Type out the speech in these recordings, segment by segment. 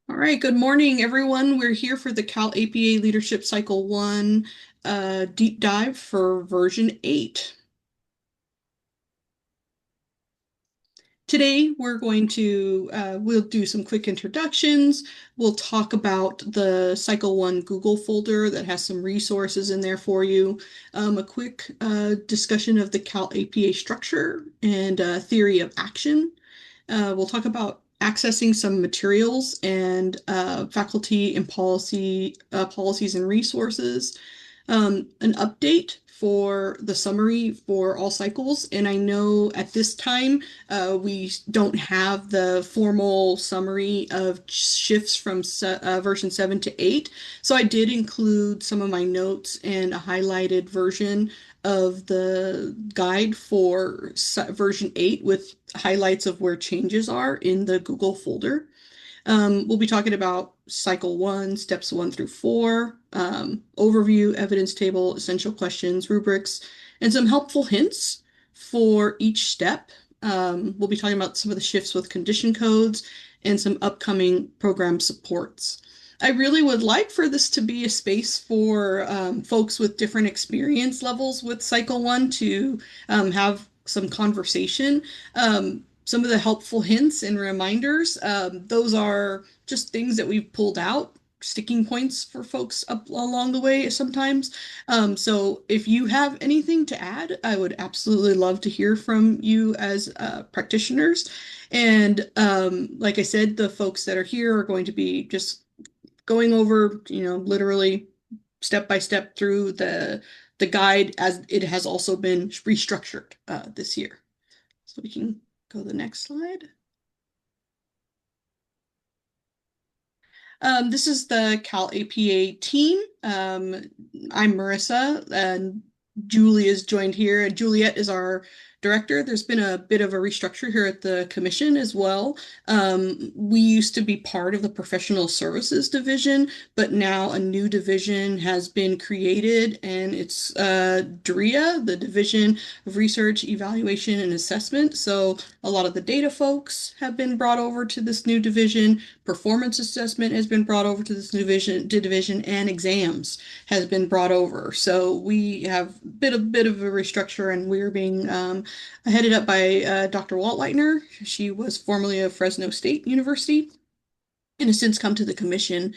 All right, good morning, everyone. We're here for the CalAPA Leadership Cycle 1 deep dive for version 8. Today, we'll do some quick introductions. We'll talk about the Cycle 1 Google folder that has some resources in there for you, a quick discussion of the CalAPA structure and theory of action. We'll talk about accessing some materials and faculty and policies and resources, an update for the summary for all cycles. And I know at this time we don't have the formal summary of shifts from version 7 to 8. So I did include some of my notes and a highlighted version of the guide for version 8 with highlights of where changes are in the Google folder. We'll be talking about cycle 1, steps 1 through 4, overview, evidence table, essential questions, rubrics, and some helpful hints for each step. We'll be talking about some of the shifts with condition codes and some upcoming program supports. I really would like for this to be a space for folks with different experience levels with cycle 1 to have some conversation. Some of the helpful hints and reminders, those are just things that we've pulled out, sticking points for folks up along the way sometimes. So if you have anything to add, I would absolutely love to hear from you as practitioners. And like I said, the folks that are here are going to be just going over, literally step by step through the guide as it has also been restructured this year. So we can go to the next slide. This is the CalAPA team. I'm Marissa, and Julie is joined here. And Juliet is our director. There's been a bit of a restructure here at the commission as well. We used to be part of the professional services division, but now a new division has been created, and it's DREA, the Division of Research, Evaluation, and Assessment. So a lot of the data folks have been brought over to this new division. Performance assessment has been brought over to this new division, and exams has been brought over. So we have a bit of a restructure, and we're being headed up by Dr. Walt Leitner. She was formerly of Fresno State University and has since come to the commission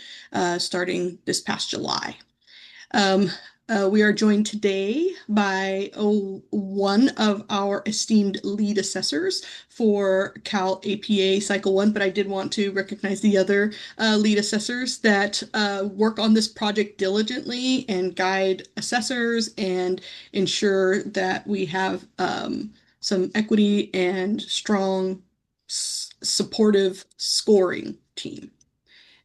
starting this past July. We are joined today by one of our esteemed lead assessors for CalAPA Cycle 1, but I did want to recognize the other lead assessors that work on this project diligently and guide assessors and ensure that we have some equity and strong, supportive scoring team.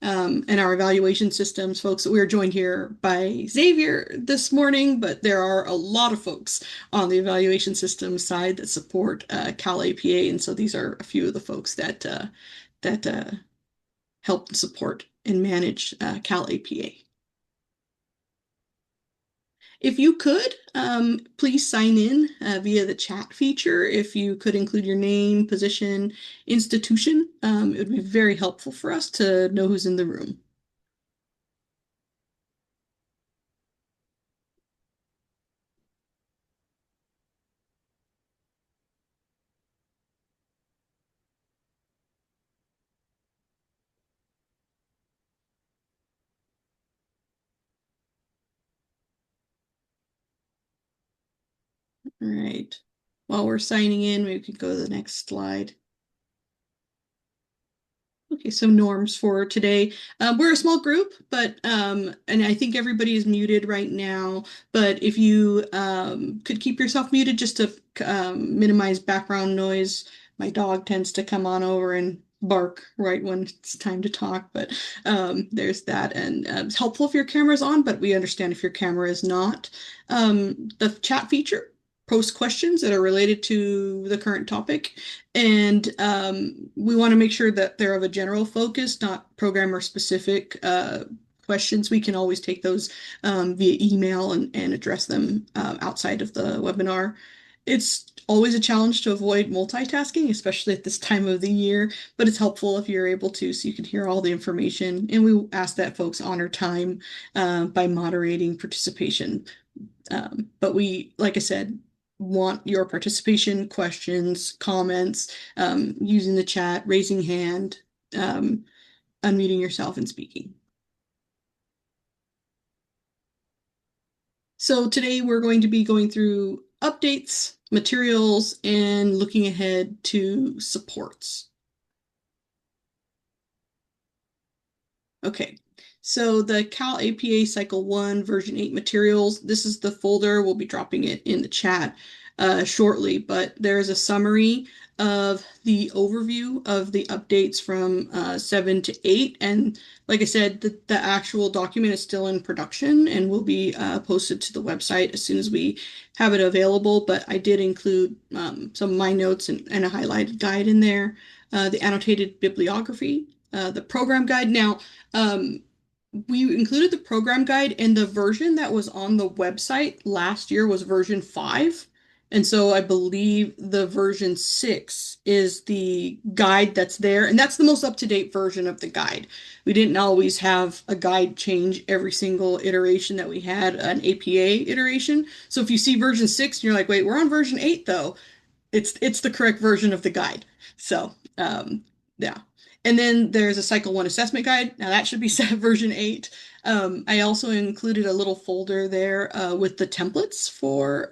And our evaluation systems folks. We are joined here by Xavier this morning, but there are a lot of folks on the evaluation system side that support CalAPA, and so these are a few of the folks that help support and manage CalAPA. If you could, please sign in via the chat feature. If you could include your name, position, institution, it would be very helpful for us to know who's in the room. All right. While we're signing in, maybe we could go to the next slide. Okay, so norms for today. We're a small group, but and I think everybody is muted right now. But if you could keep yourself muted just to minimize background noise. My dog tends to come on over and bark right when it's time to talk, but there's that. And it's helpful if your camera's on, but we understand if your camera is not. The chat feature post questions that are related to the current topic. And we want to make sure that they're of a general focus, not programmer specific questions. We can always take those via email and address them outside of the webinar. It's always a challenge to avoid multitasking, especially at this time of the year, but it's helpful if you're able to so you can hear all the information. And we ask that folks honor time by moderating participation. But we, like I said, want your participation, questions, comments, using the chat, raising hand, um, unmuting yourself and speaking. So today we're going to be going through updates, materials, and looking ahead to supports. Okay, so the CalAPA Cycle 1 version 8 materials, this is the folder. We'll be dropping it in the chat shortly, but there's a summary of the overview of the updates from 7 to 8. And like I said, the actual document is still in production and will be posted to the website as soon as we have it available. But I did include some of my notes and a highlighted guide in there, the annotated bibliography, the program guide. Now, um, we included the program guide, and the version that was on the website last year was version 5. And so I believe the version 6 is the guide that's there, and that's the most up-to-date version of the guide. We didn't always have a guide change every single iteration that we had an APA iteration. So if you see version 6 and you're like, wait, we're on version 8 though, it's the correct version of the guide. So yeah. And then there's a cycle 1 assessment guide. Now that should be set version 8. I also included a little folder there with the templates for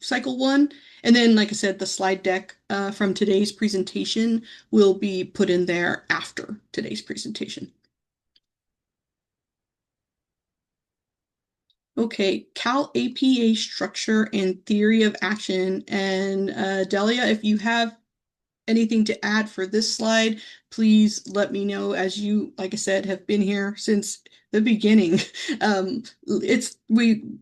cycle 1. And then, like I said, the slide deck from today's presentation will be put in there after today's presentation. Okay, CalAPA structure and theory of action. And Delia, if you have anything to add for this slide, please let me know, as you, like I said, have been here since the beginning.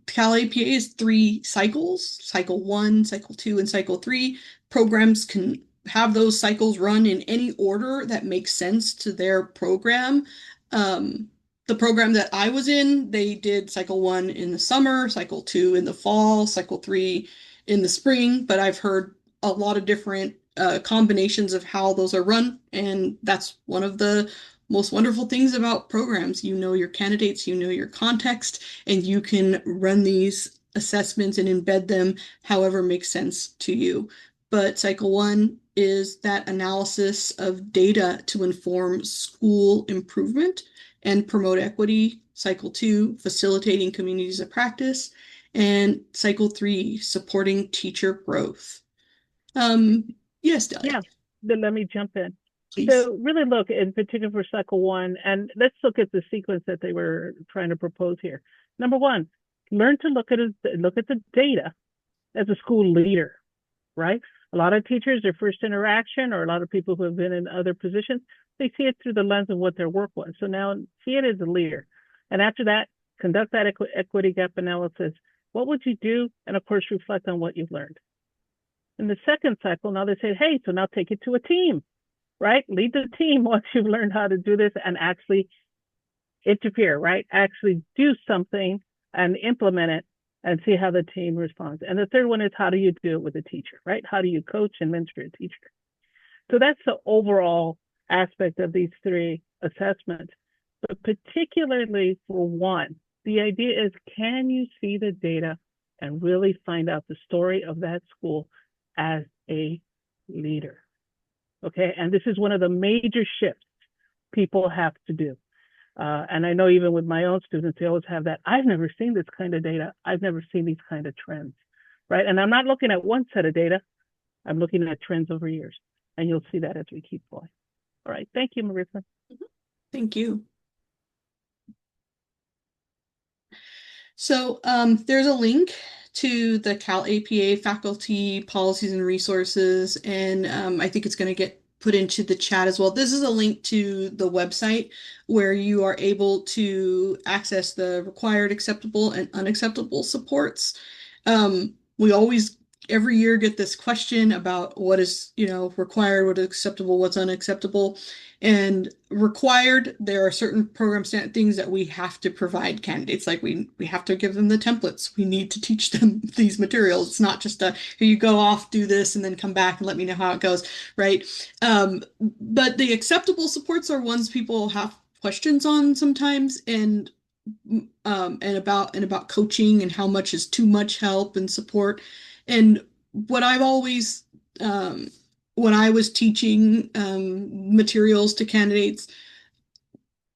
CalAPA is 3 cycles, cycle 1, cycle 2, and cycle 3. Programs can have those cycles run in any order that makes sense to their program. The program that I was in, they did cycle 1 in the summer, cycle 2 in the fall, cycle 3 in the spring, but I've heard a lot of different combinations of how those are run, and that's one of the most wonderful things about programs. You know your candidates, you know your context, and you can run these assessments and embed them however makes sense to you. But cycle 1 is that analysis of data to inform school improvement and promote equity. Cycle 2, facilitating communities of practice. And cycle 3, supporting teacher growth. Yes, Delia, Yeah, then let me jump in. please. So really look in particular for cycle 1, and let's look at the sequence that they were trying to propose here. Number 1, learn to look at the data as a school leader, right? A lot of teachers, their first interaction, or a lot of people who have been in other positions, they see it through the lens of what their work was. So now see it as a leader. And after that, conduct that equity gap analysis. What would you do? And of course, reflect on what you've learned. In the second cycle, now they say, hey, so now take it to a team, right? Lead the team once you've learned how to do this and actually interfere, right? Actually do something and implement it and see how the team responds. And the third one is, how do you do it with a teacher, right? How do you coach and mentor a teacher? So that's the overall aspect of these 3 assessments. But particularly for 1, the idea is, can you see the data and really find out the story of that school as a leader? Okay, and this is one of the major shifts people have to do. And I know even with my own students, they always have that, I've never seen this kind of data. I've never seen these kind of trends, right? And I'm not looking at one set of data. I'm looking at trends over years. And you'll see that as we keep going. All right, thank you, Marissa. Thank you. So there's a link to the CalAPA faculty policies and resources, and I think it's going to get put into the chat as well. This is a link to the website where you are able to access the required acceptable and unacceptable supports. We always every year get this question about what is, required, what is acceptable, what's unacceptable. And required, there are certain program things that we have to provide candidates. Like we have to give them the templates. We need to teach them these materials. It's not just a here you go off, do this, and then come back and let me know how it goes, right? But the acceptable supports are ones people have questions on sometimes, and about coaching and how much is too much help and support. And what I've always when I was teaching materials to candidates,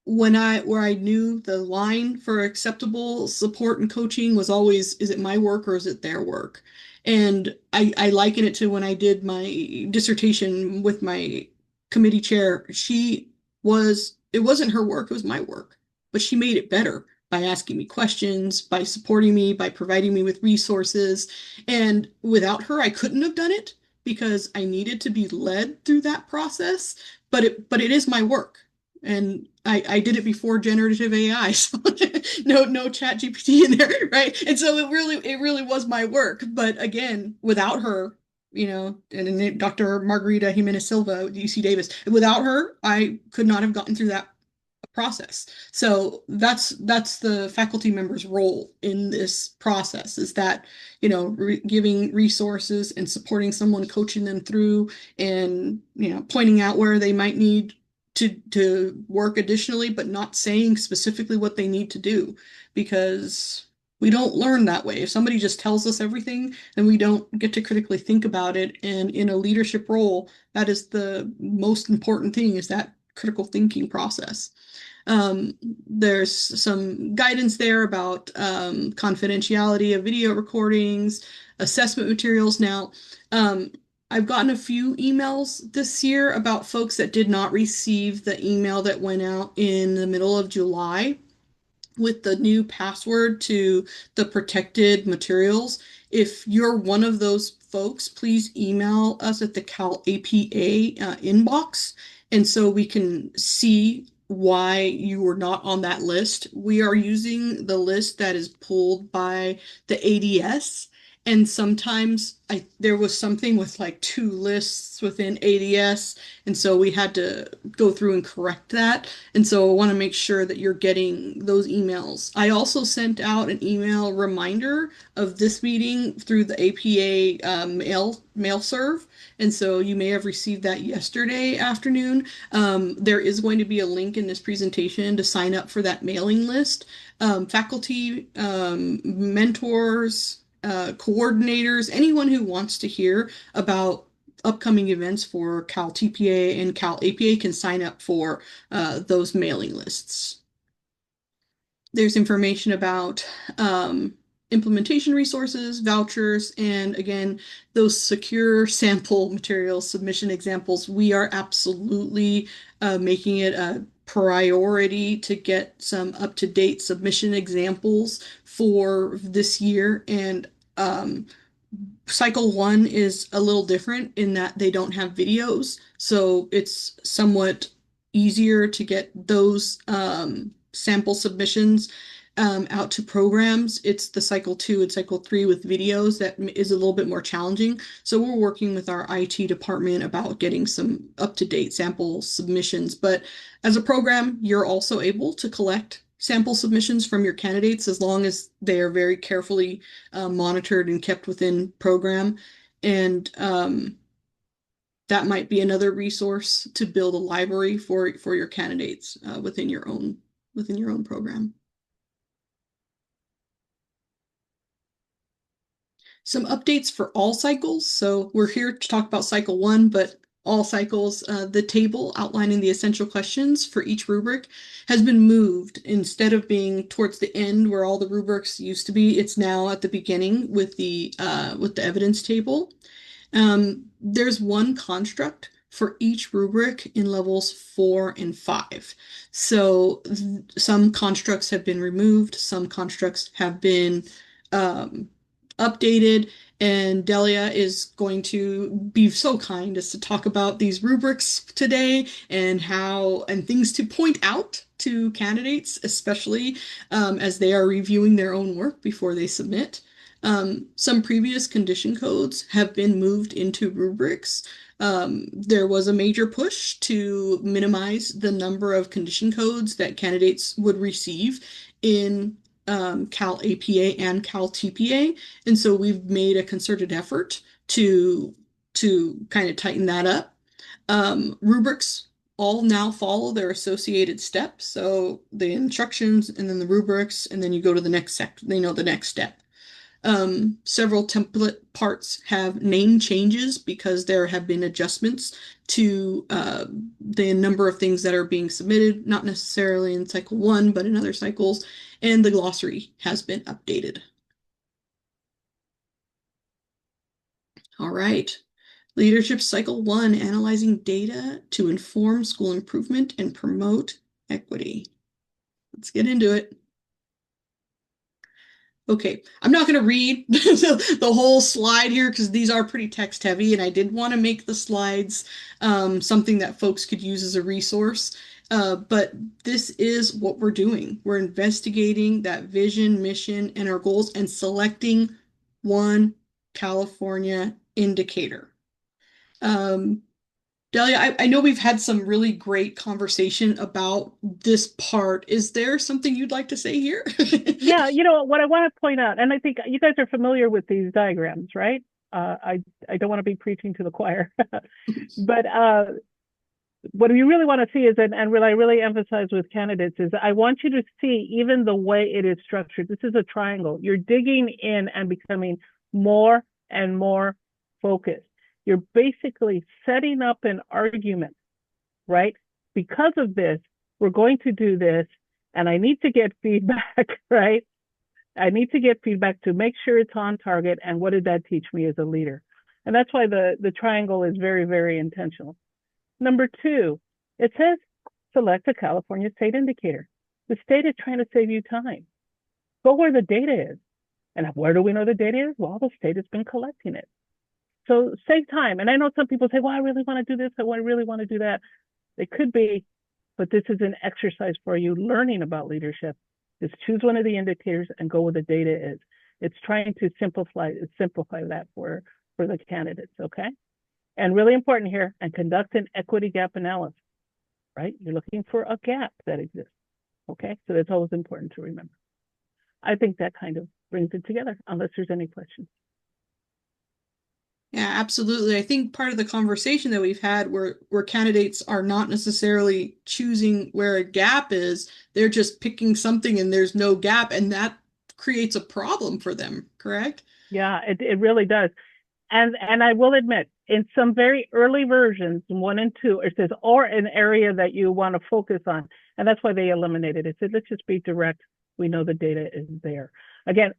where I knew the line for acceptable support and coaching was always, is it my work or is it their work? And I liken it to when I did my dissertation with my committee chair. It wasn't her work, it was my work, but she made it better by asking me questions, by supporting me, by providing me with resources. And without her, I couldn't have done it because I needed to be led through that process. But it is my work, and I did it before generative AI, so no chat GPT in there, right? And so it really was my work. But again, without her, and Dr. Margarita Jimenez Silva at UC Davis, without her, I could not have gotten through that process. So that's the faculty member's role in this process, is that, giving resources and supporting someone, coaching them through, and, pointing out where they might need to work additionally, but not saying specifically what they need to do, because we don't learn that way. If somebody just tells us everything, then we don't get to critically think about it. And in a leadership role, that is the most important thing, is that critical thinking process. There's some guidance there about confidentiality of video recordings, assessment materials. Now, I've gotten a few emails this year about folks that did not receive the email that went out in the middle of July with the new password to the protected materials. If you're one of those folks, please email us at the CalAPA inbox, and so we can see why you were not on that list. We are using the list that is pulled by the ADS. And sometimes there was something with like two lists within ADS, and so we had to go through and correct that. And so I want to make sure that you're getting those emails. I also sent out an email reminder of this meeting through the APA mail serve, and so you may have received that yesterday afternoon. There is going to be a link in this presentation to sign up for that mailing list. Faculty, mentors, coordinators, anyone who wants to hear about upcoming events for Cal TPA and Cal APA can sign up for those mailing lists. There's information about implementation resources, vouchers, and again, those secure sample materials, submission examples. We are absolutely making it a priority to get some up-to-date submission examples for this year. And cycle one is a little different in that they don't have videos, so it's somewhat easier to get those sample submissions out to programs. It's the cycle two and cycle three with videos that is a little bit more challenging. So we're working with our IT department about getting some up-to-date sample submissions. But as a program, you're also able to collect sample submissions from your candidates as long as they are very carefully monitored and kept within program. And that might be another resource to build a library for your candidates within your own program. Some updates for all cycles. So we're here to talk about cycle one, but all cycles, the table outlining the essential questions for each rubric has been moved. Instead of being towards the end where all the rubrics used to be, it's now at the beginning with the evidence table. There's one construct for each rubric in levels 4 and 5. So some constructs have been removed, some constructs have been updated, and Delia is going to be so kind as to talk about these rubrics today and things to point out to candidates, especially as they are reviewing their own work before they submit. Some previous condition codes have been moved into rubrics. There was a major push to minimize the number of condition codes that candidates would receive in CalAPA and CalTPA, and so we've made a concerted effort to kind of tighten that up. Rubrics all now follow their associated steps, so the instructions and then the rubrics, and then you go to the next the next step. Several template parts have name changes because there have been adjustments to the number of things that are being submitted, not necessarily in cycle one, but in other cycles, and the glossary has been updated. All right. Leadership Cycle 1, analyzing data to inform school improvement and promote equity. Let's get into it. Okay, I'm not going to read the whole slide here because these are pretty text heavy, and I did want to make the slides something that folks could use as a resource. But this is what we're doing. We're investigating that vision, mission, and our goals and selecting one California indicator. Delia, I know we've had some really great conversation about this part. Is there something you'd like to say here? Yeah, what I want to point out, and I think you guys are familiar with these diagrams, right? I don't want to be preaching to the choir, but what we really want to see is, and what I really emphasize with candidates is, I want you to see even the way it is structured. This is a triangle. You're digging in and becoming more and more focused. You're basically setting up an argument, right? Because of this, we're going to do this, and I need to get feedback, right? I need to get feedback to make sure it's on target, and what did that teach me as a leader? And that's why the triangle is very, very intentional. Number two, it says select a California state indicator. The state is trying to save you time. Go where the data is. And where do we know the data is? Well, the state has been collecting it. So save time. And I know some people say, well, I really want to do this. I really want to do that. It could be, but this is an exercise for you learning about leadership. Just choose one of the indicators and go where the data is. It's trying to simplify that for the candidates, okay? And really important here, and conduct an equity gap analysis, right? You're looking for a gap that exists, okay? So that's always important to remember. I think that kind of brings it together, unless there's any questions. Yeah, absolutely. I think part of the conversation that we've had where candidates are not necessarily choosing where a gap is, they're just picking something and there's no gap, and that creates a problem for them, correct? Yeah, it really does. And I will admit, in some very early versions, 1 and 2, it says, or an area that you want to focus on. And that's why they eliminated it. It said, let's just be direct. We know the data is there. Again,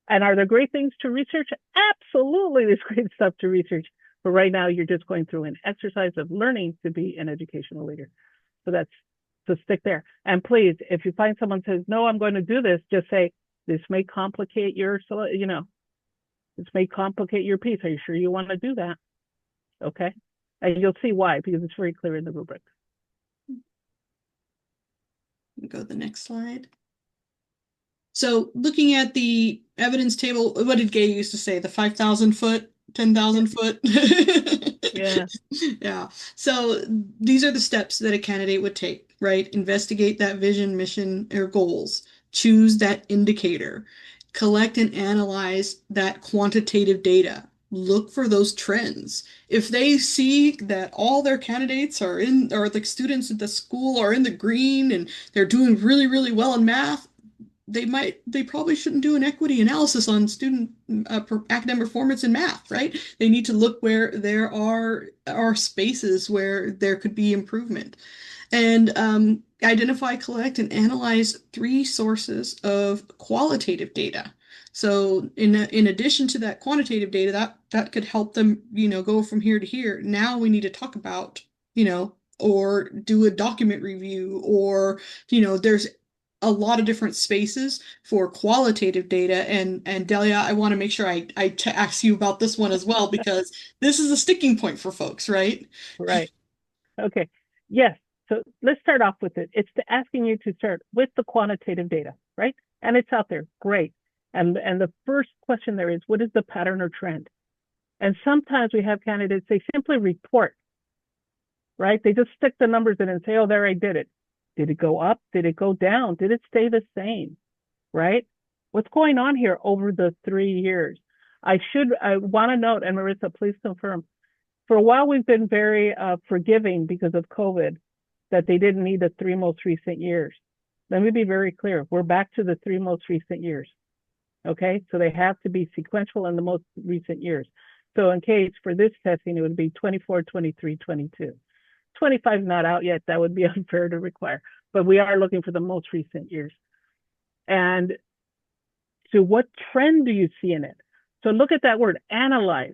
and are there great things to research? Absolutely, there's great stuff to research. But right now, you're just going through an exercise of learning to be an educational leader. So stick there. And please, if you find someone says, no, I'm going to do this, just say, this may complicate this may complicate your piece. Are you sure you want to do that? Okay. And you'll see why, because it's very clear in the rubric. Go to the next slide. So looking at the evidence table, what did Gay used to say? The 5,000 foot, 10,000 foot? Yeah. Yeah. So these are the steps that a candidate would take, right? Investigate that vision, mission, or goals. Choose that indicator. Collect and analyze that quantitative data. Look for those trends. If they see that all their candidates or the students at the school are in the green and they're doing really, really well in math, they probably shouldn't do an equity analysis on student academic performance in math, right? They need to look where there are spaces where there could be improvement, and identify, collect, and analyze 3 sources of qualitative data. So in addition to that quantitative data, that could help them, go from here to here. Now we need to talk about, or do a document review, or, there's a lot of different spaces for qualitative data. And Delia, I want to make sure I ask you about this one as well, because this is a sticking point for folks, right? Right. Okay. Yes. So let's start off with it. It's asking you to start with the quantitative data, right? And it's out there. Great. And the first question there is, what is the pattern or trend? And sometimes we have candidates, they simply report, right? They just stick the numbers in and say, oh, there, I did it. Did it go up? Did it go down? Did it stay the same? Right? What's going on here over the 3 years? I want to note, and Marissa, please confirm, for a while we've been very forgiving because of COVID, that they didn't need the 3 most recent years. Let me be very clear. We're back to the 3 most recent years. Okay, so they have to be sequential in the most recent years. So in case for this testing, it would be 24, 23, 22. 25 is not out yet. That would be unfair to require, but we are looking for the most recent years. And so what trend do you see in it? So look at that word, analyze.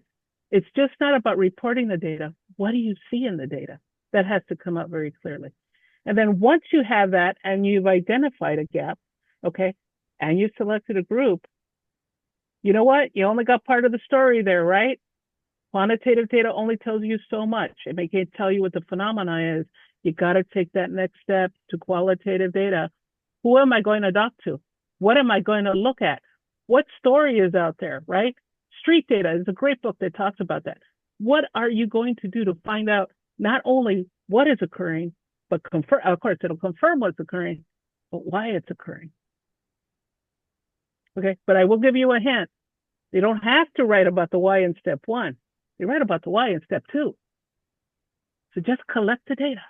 It's just not about reporting the data. What do you see in the data? That has to come out very clearly. And then once you have that and you've identified a gap, okay, and you selected a group, you know what? You only got part of the story there, right? Quantitative data only tells you so much. It may tell you what the phenomena is. You got to take that next step to qualitative data. Who am I going to talk to? What am I going to look at? What story is out there, right? Street Data is a great book that talks about that. What are you going to do to find out not only what is occurring, but confirm, of course, it'll confirm what's occurring, but why it's occurring. Okay, but I will give you a hint. They don't have to write about the why in step 1. They write about the why in step 2. So just collect the data,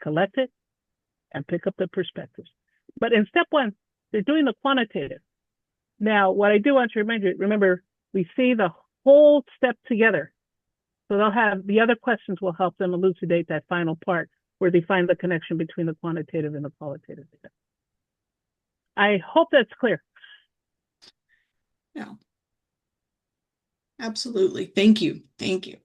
collect it, and pick up the perspectives. But in step 1, they're doing the quantitative. Now, what I do want to remind you, remember, we see the whole step together. So they'll have the other questions will help them elucidate that final part where they find the connection between the quantitative and the qualitative data. I hope that's clear. Yeah, absolutely. Thank you. Thank you.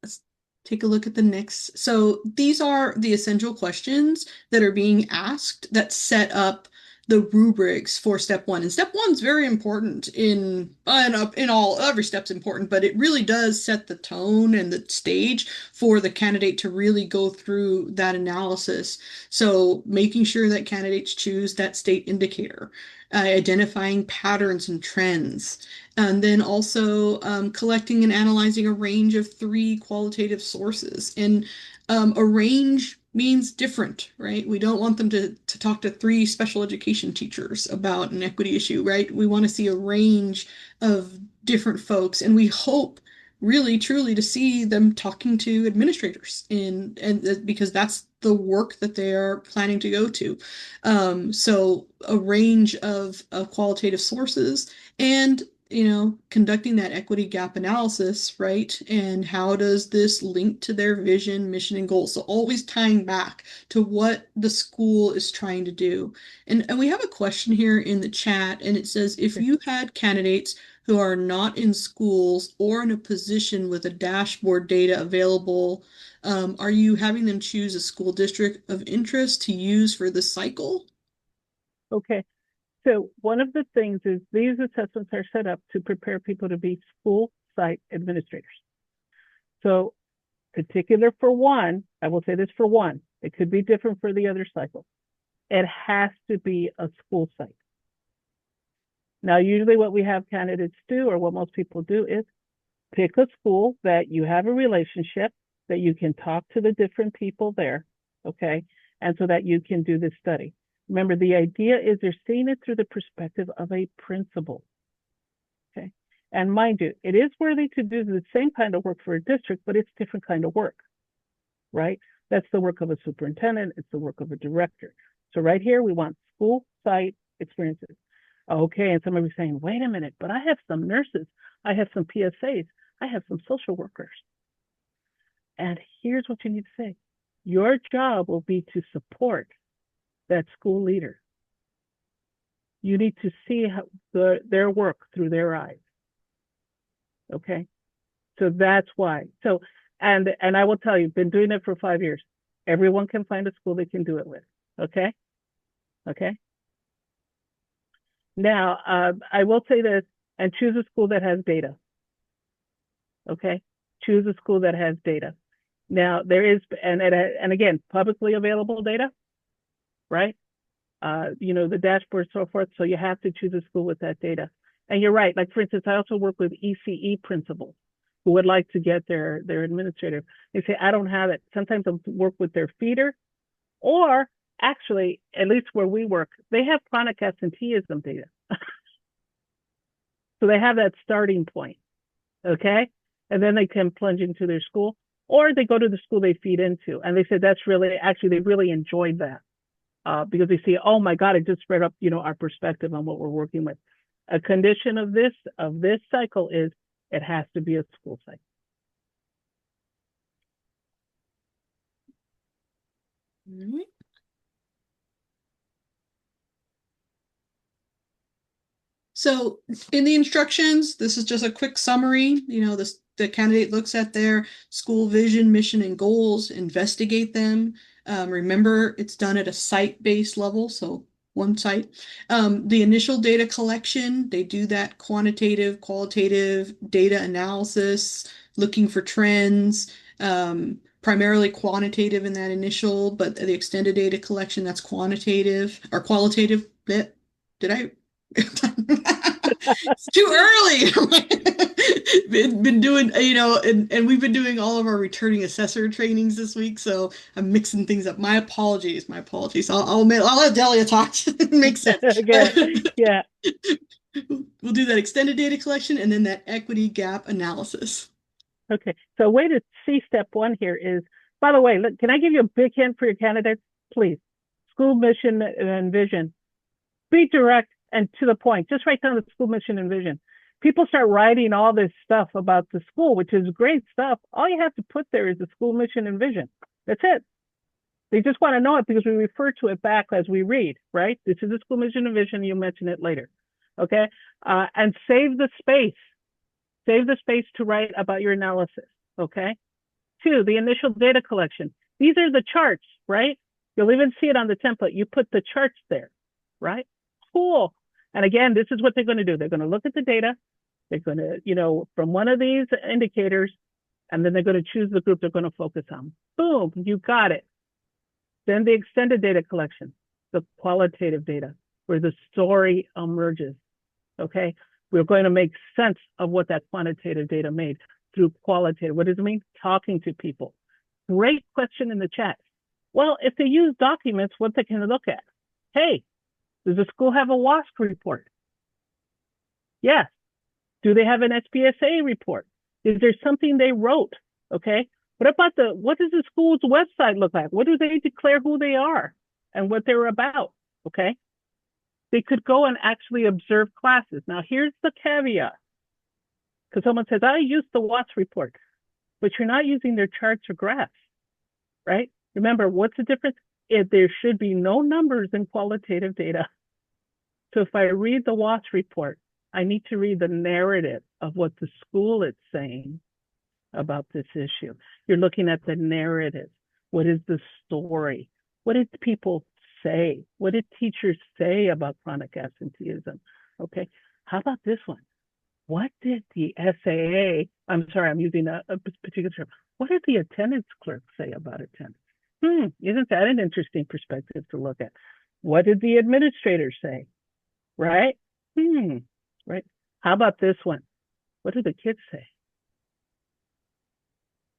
Let's take a look at the next. So these are the essential questions that are being asked that set up the rubrics for step 1. And step 1 is very important in all every step's important, but it really does set the tone and the stage for the candidate to really go through that analysis. So making sure that candidates choose that state indicator, identifying patterns and trends, and then also collecting and analyzing a range of 3 qualitative sources. And a range means different, right? We don't want them to talk to 3 special education teachers about an equity issue, right? We want to see a range of different folks, and we hope really truly to see them talking to administrators and because that's the work that they are planning to go to. So a range of qualitative sources and conducting that equity gap analysis, right? And how does this link to their vision, mission, and goals? So always tying back to what the school is trying to do. And we have a question here in the chat, and it says, if you had candidates who are not in schools or in a position with a dashboard data available, are you having them choose a school district of interest to use for the cycle? Okay. So one of the things is these assessments are set up to prepare people to be school site administrators. So particular for one, I will say this for one, it could be different for the other cycle. It has to be a school site. Now, usually what we have candidates do, or what most people do, is pick a school that you have a relationship, that you can talk to the different people there, okay? And so that you can do this study. Remember, the idea is they're seeing it through the perspective of a principal, okay? And mind you, it is worthy to do the same kind of work for a district, but it's different kind of work, right? That's the work of a superintendent. It's the work of a director. So right here, we want school site experiences. Okay, and some of you are saying, wait a minute, but I have some nurses. I have some PSAs. I have some social workers. And here's what you need to say. Your job will be to support that school leader. You need to see their work through their eyes. Okay, so that's why. So, and I will tell you, been doing it for 5 years. Everyone can find a school they can do it with. Okay, okay. Now, I will say this, and choose a school that has data. Okay, choose a school that has data. Now, there is, and again, publicly available data, right? the dashboard, so forth. So you have to choose a school with that data. And you're right. Like, for instance, I also work with ECE principals who would like to get their administrative. They say, I don't have it. Sometimes I'll work with their feeder, or actually, at least where we work, they have chronic absenteeism data. So they have that starting point. Okay. And then they can plunge into their school, or they go to the school they feed into. And they said that's really, actually, they really enjoyed that. Because they see, oh my God, it just spread up, our perspective on what we're working with. A condition of this cycle is it has to be a school cycle. Mm-hmm. So in the instructions, this is just a quick summary. The candidate looks at their school vision, mission, and goals, investigate them. Remember, it's done at a site-based level, so one site. The initial data collection, they do that quantitative, qualitative data analysis, looking for trends, primarily quantitative in that initial, but the extended data collection, that's quantitative or qualitative. Did I it's too early. been doing, and we've been doing all of our returning assessor trainings this week, so I'm mixing things up. My apologies. My apologies. I'll admit, I'll let Delia talk. It makes sense. Yeah. We'll do that extended data collection and then that equity gap analysis. Okay. So a way to see step one here is, by the way, look, can I give you a big hint for your candidates? Please. School mission and vision. Be direct and to the point. Just write down the school mission and vision. People start writing all this stuff about the school, which is great stuff. All you have to put there is the school mission and vision. That's it. They just want to know it because we refer to it back as we read, right? This is the school mission and vision. You mention it later. Okay. And save the space. Save the space to write about your analysis. Okay. 2, the initial data collection. These are the charts, right? You'll even see it on the template. You put the charts there, right? Cool. And again, this is what they're going to do. They're going to look at the data. They're going to, from one of these indicators, and then they're going to choose the group they're going to focus on. Boom, you got it. Then the extended data collection, the qualitative data, where the story emerges. Okay. We're going to make sense of what that quantitative data made through qualitative. What does it mean? Talking to people. Great question in the chat. Well, if they use documents, what they can look at? Hey, does the school have a WASC report? Yes. Do they have an SBSA report? Is there something they wrote? Okay. What does the school's website look like? What do they declare who they are and what they're about? Okay. They could go and actually observe classes. Now, here's the caveat. Because someone says, I used the WASC report, but you're not using their charts or graphs, right? Remember, what's the difference? There should be no numbers in qualitative data. So if I read the WASC report, I need to read the narrative of what the school is saying about this issue. You're looking at the narrative. What is the story? What did people say? What did teachers say about chronic absenteeism? Okay. How about this one? What did the SAA, I'm sorry, I'm using a particular term. What did the attendance clerk say about attendance? Isn't that an interesting perspective to look at? What did the administrator say? Right? Right. How about this one? What did the kids say?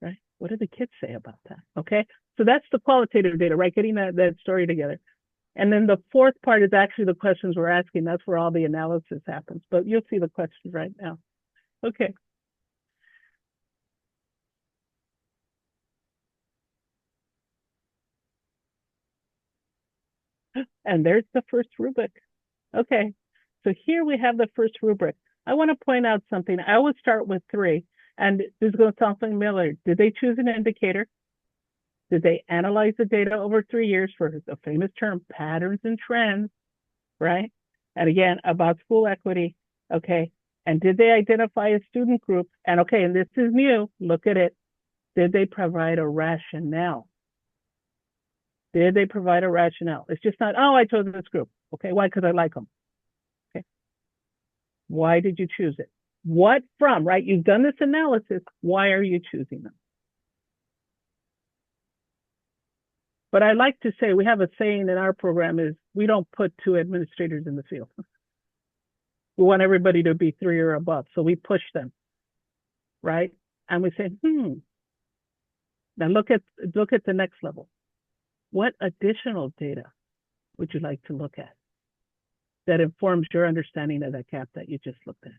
Right? What did the kids say about that? Okay. So that's the qualitative data, right? Getting that story together. And then the fourth part is actually the questions we're asking. That's where all the analysis happens. But you'll see the questions right now. Okay. And there's the first rubric. Okay. So here we have the first rubric. I want to point out something. I always start with 3. And this is going to sound familiar. Did they choose an indicator? Did they analyze the data over 3 years for the famous term, patterns and trends, right? And again, about school equity, okay? And did they identify a student group? And okay, and this is new, look at it. Did they provide a rationale? Did they provide a rationale? It's just not, oh, I chose this group. Okay, why? Because I like them. Okay. Why did you choose it? What from, right? You've done this analysis. Why are you choosing them? But I like to say, we have a saying in our program is, we don't put two administrators in the field. We want everybody to be 3 or above. So we push them, right? And we say, now look at the next level. What additional data would you like to look at that informs your understanding of that gap that you just looked at?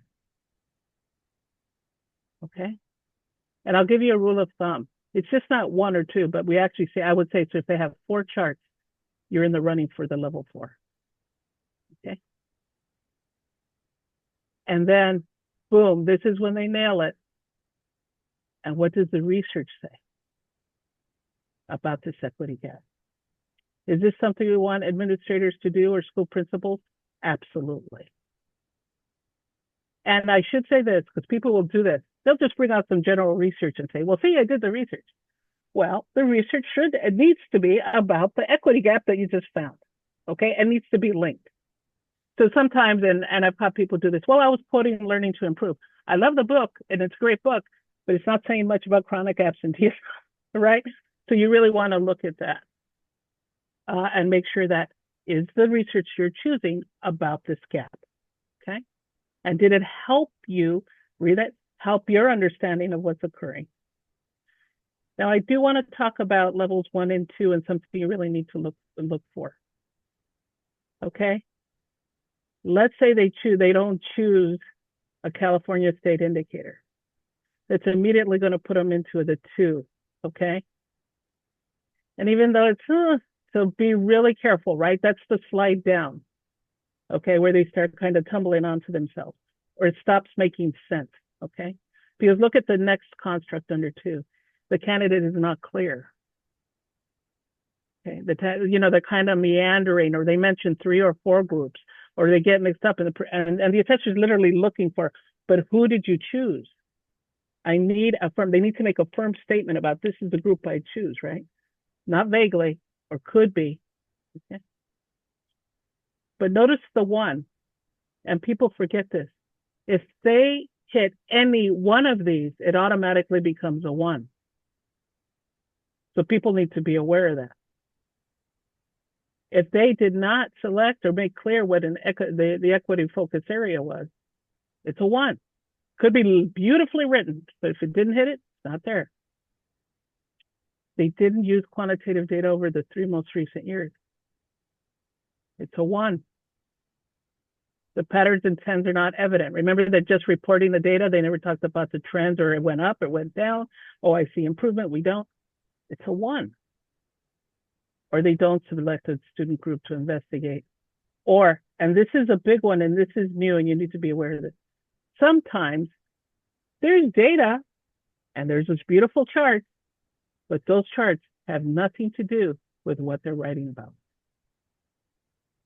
Okay. And I'll give you a rule of thumb. It's just not one or two, but we actually say, I would say, so if they have 4 charts, you're in the running for the level 4. Okay. And then, boom, this is when they nail it. And what does the research say about this equity gap? Is this something we want administrators to do or school principals? Absolutely. And I should say this, because people will do this. They'll just bring out some general research and say, well, see, I did the research. Well, the research it needs to be about the equity gap that you just found. Okay, it needs to be linked. So sometimes, and I've had people do this, well, I was quoting Learning to Improve. I love the book, and it's a great book, but it's not saying much about chronic absenteeism, right? So you really want to look at that and make sure that is the research you're choosing about this gap, okay? And did it help you read it, help your understanding of what's occurring? Now, I do want to talk about levels 1 and 2 and something you really need to look for, okay? Let's say they don't choose a California state indicator. That's immediately going to put them into the 2, okay? And even though it's, so be really careful, right? That's the slide down, okay, where they start kind of tumbling onto themselves, or it stops making sense, okay? Because look at the next construct under 2. The candidate is not clear. Okay, they're kind of meandering, or they mention 3 or 4 groups, or they get mixed up, and the assessor is literally looking for, but who did you choose? They need to make a firm statement about this is the group I choose, right? Not vaguely, or could be, okay? But notice the 1, and people forget this. If they hit any one of these, it automatically becomes a 1. So people need to be aware of that. If they did not select or make clear what the equity focus area was, it's a 1. Could be beautifully written, but if it didn't hit it, it's not there. They didn't use quantitative data over the 3 most recent years. It's a 1. The patterns and trends are not evident. Remember that just reporting the data, they never talked about the trends, or it went up, it went down. Oh, I see improvement. We don't. It's a 1. Or they don't select a student group to investigate. Or, and this is a big one, and this is new, and you need to be aware of this. Sometimes there's data, and there's this beautiful chart, but those charts have nothing to do with what they're writing about.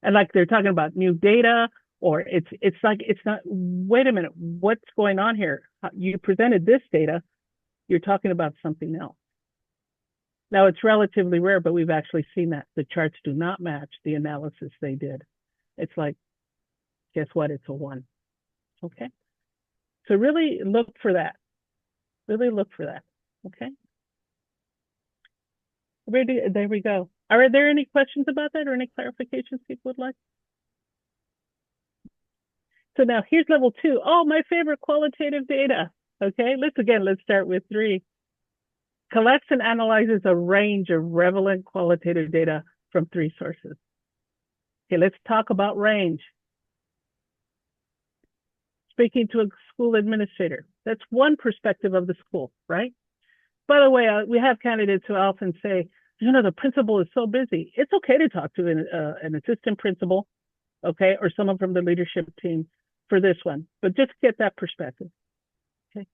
And like they're talking about new data, or it's not, wait a minute, what's going on here? You presented this data, you're talking about something else. Now, it's relatively rare, but we've actually seen that. The charts do not match the analysis they did. It's like, guess what? It's a 1. Okay? So really look for that. Really look for that. Okay? There we go. Are there any questions about that or any clarifications people would like? So now here's level 2. Oh, my favorite, qualitative data. Okay, let's start with 3. Collects and analyzes a range of relevant qualitative data from 3 sources. Okay, let's talk about range. Speaking to a school administrator. That's one perspective of the school, right? By the way, we have candidates who often say, the principal is so busy. It's okay to talk to an assistant principal, okay, or someone from the leadership team for this one, but just get that perspective, okay?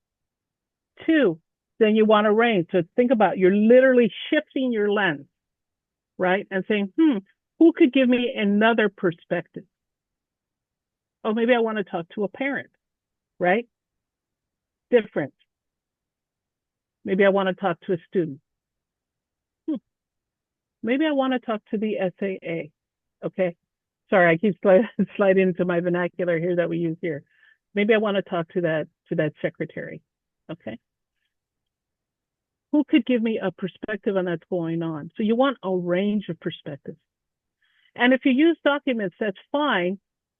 2, then you want to range. So think about, you're literally shifting your lens, right? And saying, who could give me another perspective? Oh, maybe I want to talk to a parent, right? Different. Maybe I want to talk to a student. Maybe I want to talk to the SAA. Okay. Sorry, I keep sliding into my vernacular here that we use here. Maybe I want to talk to that secretary. Okay. who could give me a perspective on that's going on? So you want a range of perspectives. And if you use documents, that's fine.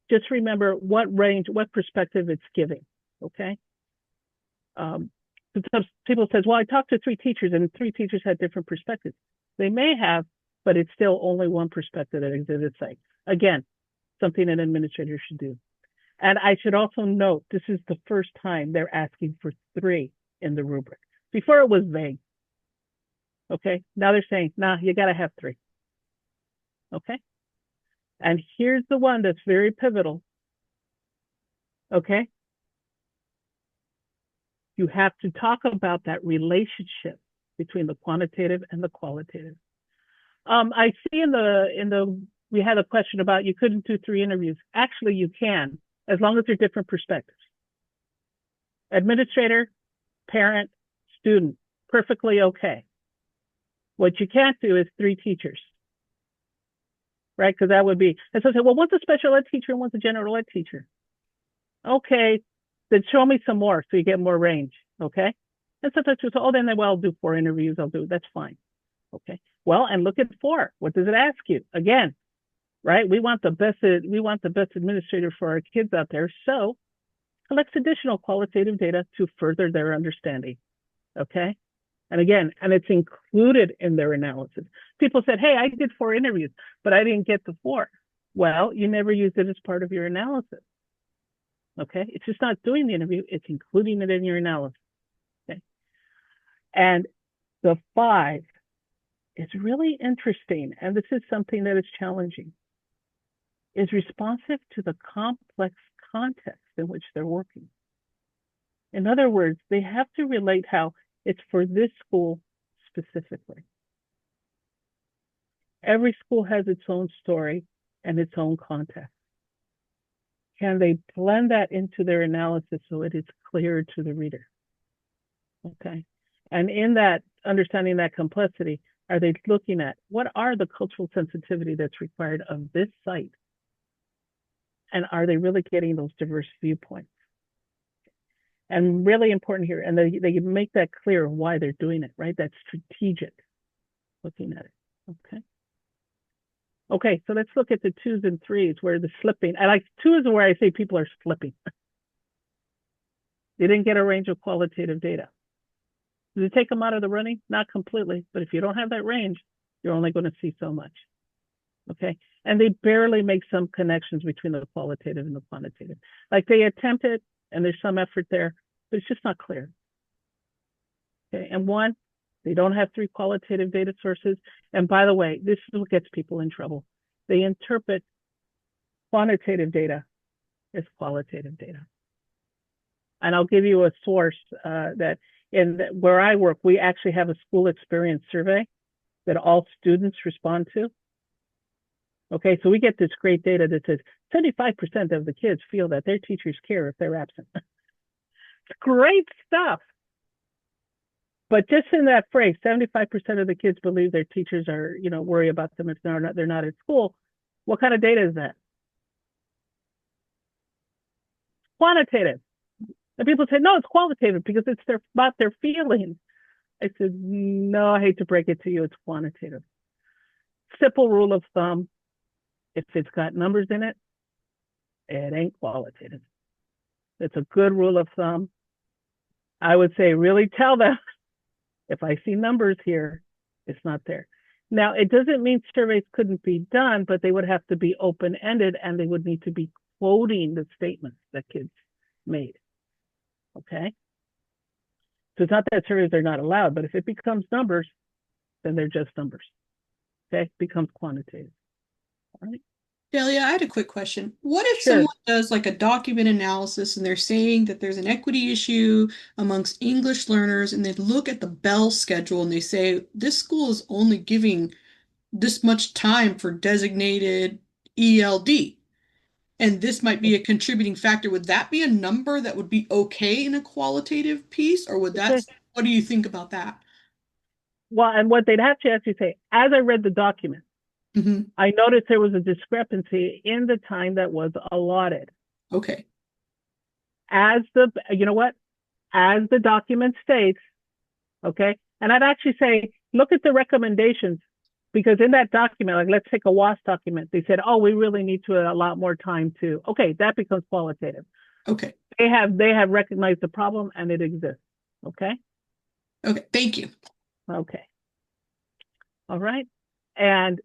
Just remember what range, what perspective it's giving. Okay. Some people says, well, I talked to 3 teachers and 3 teachers had different perspectives. They may have, but it's still only one perspective that exhibits site. Again, something an administrator should do. And I should also note, this is the first time they're asking for 3 in the rubric. Before it was vague. Okay. Now they're saying, nah, you got to have 3. Okay. And here's the one that's very pivotal. Okay. You have to talk about that relationship between the quantitative and the qualitative. I see we had a question about you couldn't do 3 interviews. Actually, you can, as long as they're different perspectives. Administrator, parent, student, perfectly okay. What you can't do is 3 teachers, right? Because that would be, and so say, well, one's a special ed teacher and one's a general ed teacher. Okay, then show me some more so you get more range, okay? And sometimes you say, oh, then I'll do 4 interviews, that's fine. Okay, well, and look at 4. What does it ask you? Again, right? We want the best administrator for our kids out there. So collects additional qualitative data to further their understanding, okay? And again, and it's included in their analysis. People said, hey, I did 4 interviews, but I didn't get the 4. Well, you never used it as part of your analysis. Okay, it's just not doing the interview, it's including it in your analysis. Okay. And the 5 is really interesting, and this is something that is challenging, is responsive to the complex context in which they're working. In other words, they have to relate how it's for this school specifically. Every school has its own story and its own context. Can they blend that into their analysis so it is clear to the reader? Okay. And in that, understanding that complexity, are they looking at what are the cultural sensitivity that's required of this site? And are they really getting those diverse viewpoints? And really important here, and they make that clear why they're doing it, right? That's strategic, looking at it, okay? Okay, so let's look at the 2s and 3s where the slipping. I like 2 is where I say people are slipping. They didn't get a range of qualitative data. Did it take them out of the running? Not completely, but if you don't have that range, you're only going to see so much. Okay, and they barely make some connections between the qualitative and the quantitative. Like they attempt it, and there's some effort there, but it's just not clear. Okay, and 1, they don't have 3 qualitative data sources. And by the way, this is what gets people in trouble. They interpret quantitative data as qualitative data. And I'll give you a source that where I work, we actually have a school experience survey that all students respond to. Okay, so we get this great data that says 75% of the kids feel that their teachers care if they're absent. It's great stuff. But just in that phrase, 75% of the kids believe their teachers are, worry about them if they're not at school. What kind of data is that? Quantitative. And people say, no, it's qualitative because it's about their feelings. I said, no, I hate to break it to you, it's quantitative. Simple rule of thumb, if it's got numbers in it, it ain't qualitative. It's a good rule of thumb. I would say really tell them, if I see numbers here, it's not there. Now, it doesn't mean surveys couldn't be done, but they would have to be open-ended and they would need to be quoting the statements that kids made. Okay? So it's not that surveys are not allowed, but if it becomes numbers, then they're just numbers. Okay? It becomes quantitative. All right? Delia, I had a quick question. What if Sure. someone does like a document analysis and they're saying that there's an equity issue amongst English learners and they look at the Bell schedule and they say this school is only giving this much time for designated ELD and this might be a contributing factor. Would that be a number that would be okay in a qualitative piece or would Okay. what do you think about that? Well, and what they'd have to actually say, as I read the document, Hmm. I noticed there was a discrepancy in the time that was allotted. Okay. As the document states, okay, And I'd actually say, look at the recommendations, because in that document, like let's take a WAS document, they said, oh, we really need to allot more time to, okay, that becomes qualitative. Okay. They have recognized the problem and it exists. Okay. Okay. Thank you. Okay. All right. And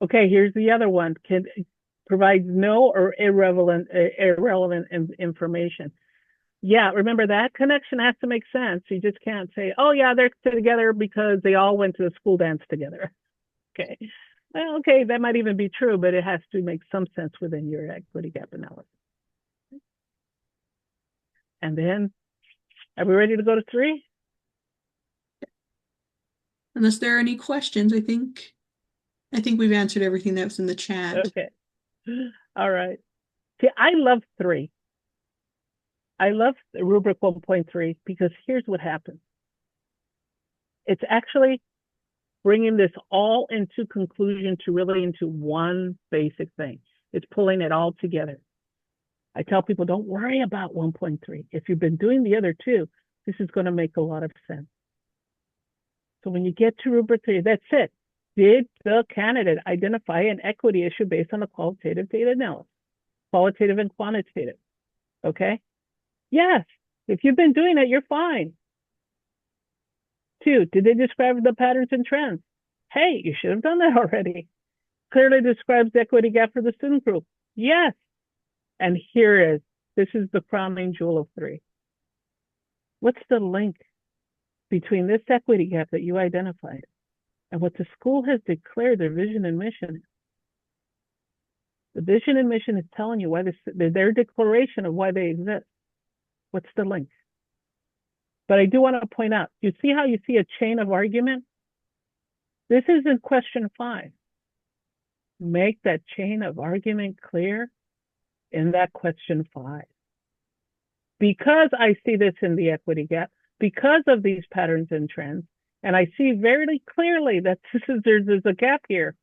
okay, here's the other one. Can provides no or irrelevant information. Yeah, remember that connection has to make sense. You just can't say, oh yeah, they're together because they all went to the school dance together. Okay. Well, okay, that might even be true, but it has to make some sense within your equity gap analysis. And then, are we ready to go to 3? Unless there are any questions, I think we've answered everything that was in the chat. Okay. All right. See, I love 3. I love rubric 1.3 because here's what happens. It's actually bringing this all into conclusion to really into one basic thing. It's pulling it all together. I tell people, don't worry about 1.3. If you've been doing the other 2, this is going to make a lot of sense. So when you get to rubric 3, that's it. Did the candidate identify an equity issue based on a qualitative data analysis? Qualitative and quantitative. Okay? Yes. If you've been doing it, you're fine. 2, did they describe the patterns and trends? Hey, you should have done that already. Clearly describes the equity gap for the student group. Yes. And this is the crowning jewel of 3. What's the link between this equity gap that you identified and what the school has declared their vision and mission? The vision and mission is telling you why their declaration of why they exist. What's the link? But I do want to point out, you see how you see a chain of argument? This is in question 5. Make that chain of argument clear in that question 5. Because I see this in the equity gap, because of these patterns and trends, and I see very clearly that there's a gap here,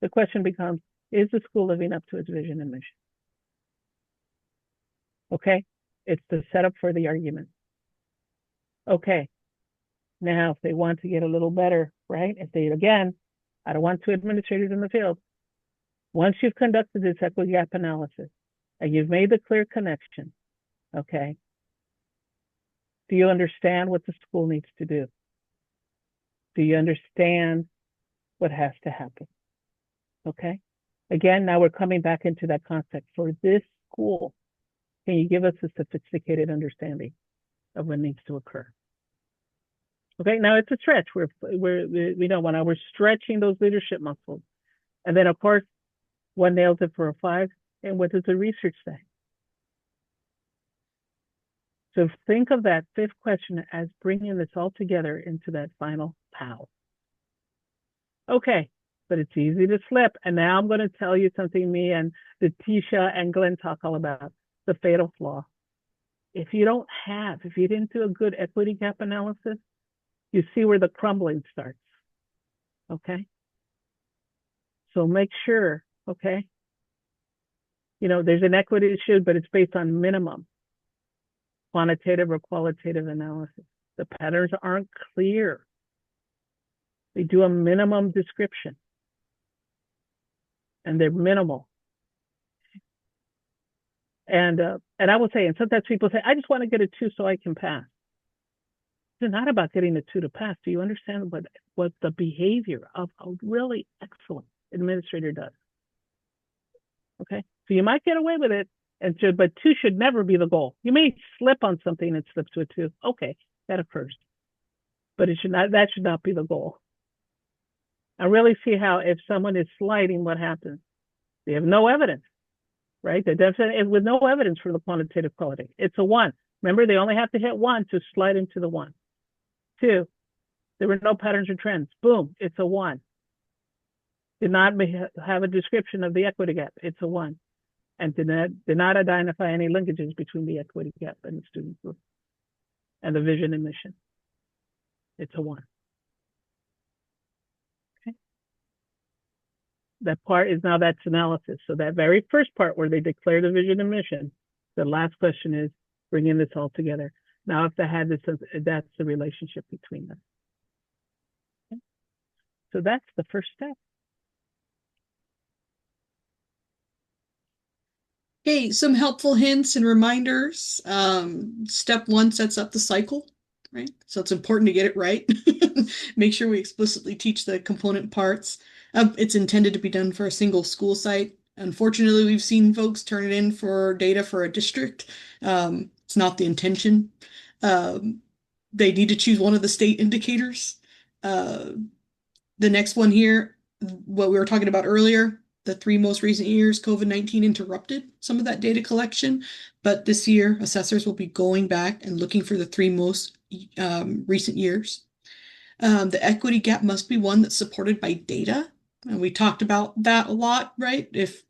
the question becomes, is the school living up to its vision and mission? Okay, it's the setup for the argument. Okay, now if they want to get a little better, right? I don't want 2 administrators in the field. Once you've conducted this equity gap analysis and you've made the clear connection, okay, do you understand what the school needs to do? Do you understand what has to happen? Okay. Again, now we're coming back into that concept. For this school, can you give us a sophisticated understanding of what needs to occur? Okay, now it's a stretch. We don't want to, we're stretching those leadership muscles. And then, of course, one nails it for a 5. And what does the research say? So think of that 5th question as bringing this all together into that final POW. Okay, but it's easy to slip. And now I'm going to tell you something me and Letitia and Glenn talk all about, the fatal flaw. If you didn't do a good equity gap analysis, you see where the crumbling starts. Okay? So make sure, okay? There's an equity issue, but it's based on minimum quantitative or qualitative analysis. The patterns aren't clear. They do a minimum description, and they're minimal. And I will say, and sometimes people say, I just want to get a 2 so I can pass. It's not about getting a 2 to pass. Do you understand what the behavior of a really excellent administrator does? Okay, so you might get away with it, but 2 should never be the goal. You may slip on something and slip to a 2. Okay, that occurs, but that should not be the goal. I really see how if someone is sliding, what happens? They have no evidence, right? With no evidence for the quantitative quality. It's a 1. Remember, they only have to hit 1 to slide into the 1. 2, there were no patterns or trends. Boom, it's a 1. Did not have a description of the equity gap. It's a 1. And did not identify any linkages between the equity gap and the student group and the vision and mission. It's a 1. Okay. That part is now that's analysis. So that very first part where they declare the vision and mission, the last question is bringing this all together. Now, if they had this, that's the relationship between them. So that's the first step. Okay, some helpful hints and reminders. Step one sets up the cycle, right? So it's important to get it right. Make sure we explicitly teach the component parts. It's intended to be done for a single school site. Unfortunately, we've seen folks turn it in for data for a district. It's not the intention. Um, they need to choose one of the state indicators. Uh, the next one here, what we were talking about earlier, the 3 most recent years, COVID-19 interrupted some of that data collection, but this year assessors will be going back and looking for the 3 most recent years. The equity gap must be one that's supported by data. And we talked about that a lot, right? If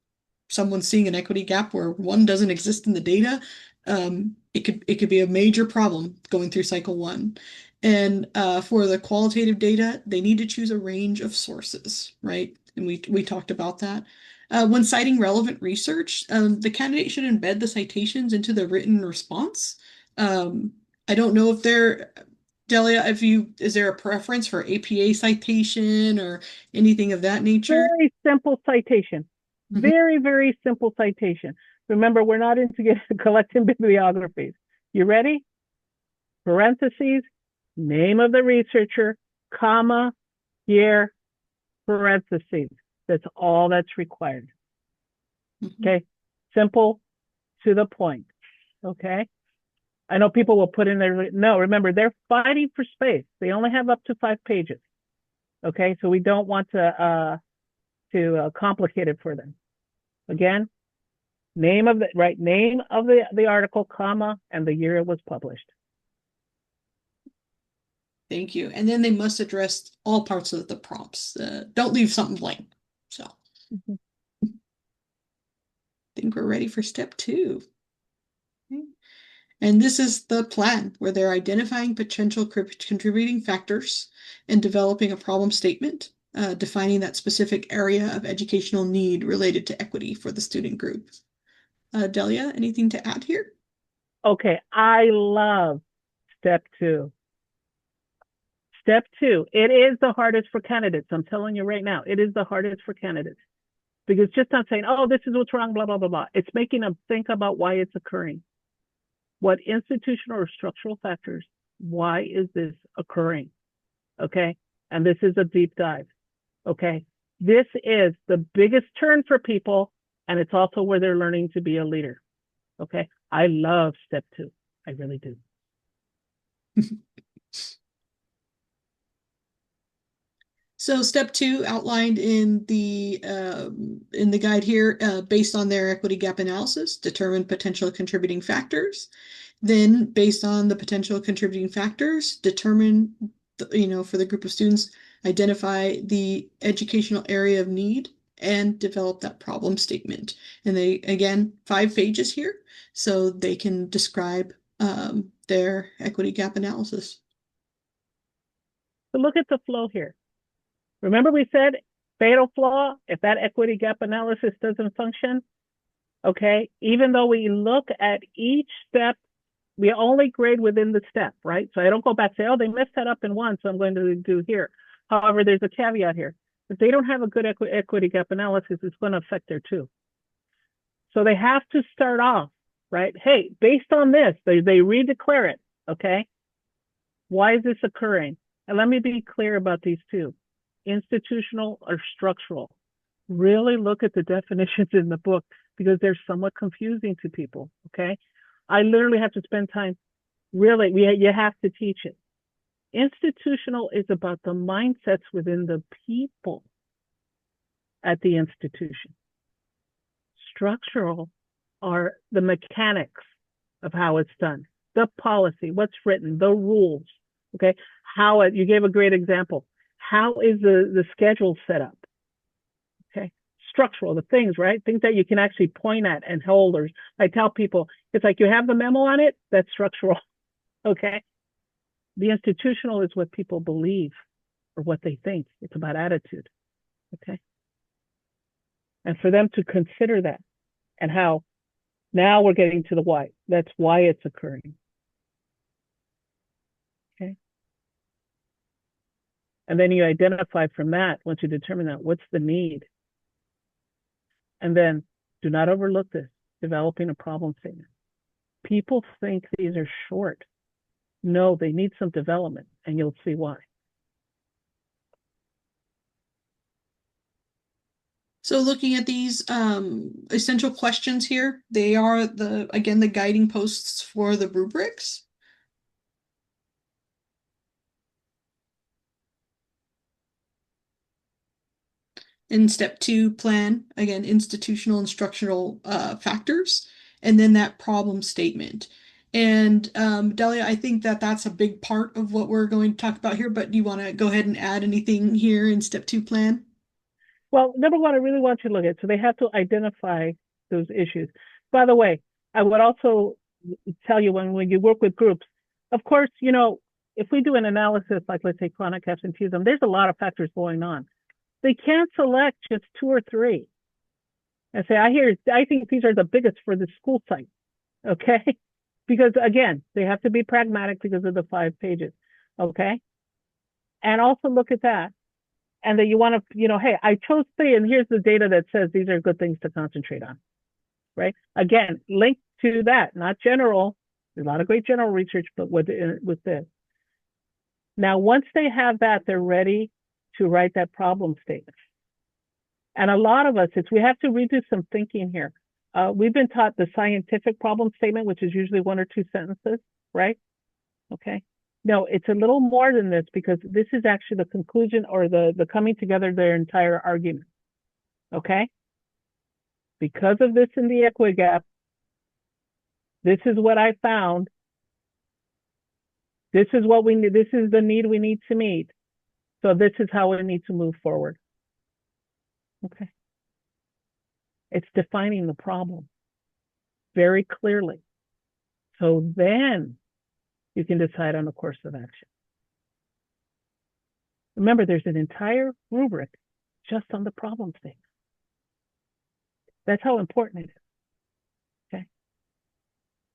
someone's seeing an equity gap where one doesn't exist in the data, it could be a major problem going through cycle one. And for the qualitative data, they need to choose a range of sources, right? And we talked about that. When citing relevant research, the candidate should embed the citations into the written response. I don't know if Delia, is there a preference for APA citation or anything of that nature? Very simple citation. Mhm. Very, very simple citation. Remember, we're not into collecting bibliographies. You ready? Parentheses, name of the researcher, comma, year, parentheses. That's all that's required. Okay. Simple, to the point. Okay. I know people will put in there. No, remember, they're fighting for space. They only have up to 5 pages. Okay. So we don't want to complicate it for them. Again, name of the article, comma, and the year it was published. Thank you. And then they must address all parts of the prompts. Don't leave something blank. So Mhm. I think we're ready for step two. Okay. And this is the plan where they're identifying potential contributing factors and developing a problem statement, defining that specific area of educational need related to equity for the student group. Delia, anything to add here? Okay, I love step two. Step two, it is the hardest for candidates. I'm telling you right now, it is the hardest for candidates because just not saying, oh, this is what's wrong, blah, blah, blah, blah. It's making them think about why it's occurring. What institutional or structural factors, why is this occurring? Okay. And this is a deep dive. Okay. This is the biggest turn for people. And it's also where they're learning to be a leader. Okay. I love step two. I really do. So step two outlined in the guide here, based on their equity gap analysis, determine potential contributing factors. Then, based on the potential contributing factors, determine, for the group of students, identify the educational area of need and develop that problem statement. And they, again, 5 pages here, so they can describe their equity gap analysis. So look at the flow here. Remember we said fatal flaw, if that equity gap analysis doesn't function, okay, even though we look at each step, we only grade within the step, right? So I don't go back and say, oh, they messed that up in one, so I'm going to do here. However, there's a caveat here. If they don't have a good equity gap analysis, it's going to affect their two. So they have to start off, right? Hey, based on this, they redeclare it, okay? Why is this occurring? And let me be clear about these two, institutional or structural. Really look at the definitions in the book because they're somewhat confusing to people, okay? I literally have to spend time, really, you have to teach it. Institutional is about the mindsets within the people at the institution. Structural are the mechanics of how it's done, the policy, what's written, the rules, okay? How it, you gave a great example. How is the schedule set up? Okay. Structural, the things, right? Things that you can actually point at and hold. Or I tell people, it's like you have the memo on it, that's structural. Okay. The institutional is what people believe or what they think. It's about attitude. Okay. And for them to consider that and how now we're getting to the why. That's why it's occurring. Okay. And then you identify from that, once you determine that, what's the need? And then do not overlook this, developing a problem statement. People think these are short. No, they need some development, and you'll see why. So looking at these essential questions here, they are again, the guiding posts for the rubrics. In step two, plan, again, institutional instructional factors, and then that problem statement. And Delia, I think that that's a big part of what we're going to talk about here, but do you want to go ahead and add anything here in step two plan? Well, number one, I really want you to look at, so they have to identify those issues. By the way, I would also tell you when you work with groups, of course, if we do an analysis, like let's say chronic absenteeism, there's a lot of factors going on. They can't select just two or three and say, I think these are the biggest for the school site. Okay. Because again, they have to be pragmatic because of the 5 pages. Okay. And also look at that. And that you want to, hey, I chose 3 and here's the data that says these are good things to concentrate on. Right. Again, link to that, not general. There's a lot of great general research, but with this. Now, once they have that, they're ready to write that problem statement. And a lot of us, we have to redo some thinking here. We've been taught the scientific problem statement, which is usually 1 or 2 sentences, right? Okay. No, it's a little more than this because this is actually the conclusion or the coming together of their entire argument. Okay. Because of this in the equity gap, this is what I found. This is what we need. This is the need we need to meet. So this is how we need to move forward. Okay. It's defining the problem very clearly. So then you can decide on a course of action. Remember, there's an entire rubric just on the problem statement. That's how important it is. Okay.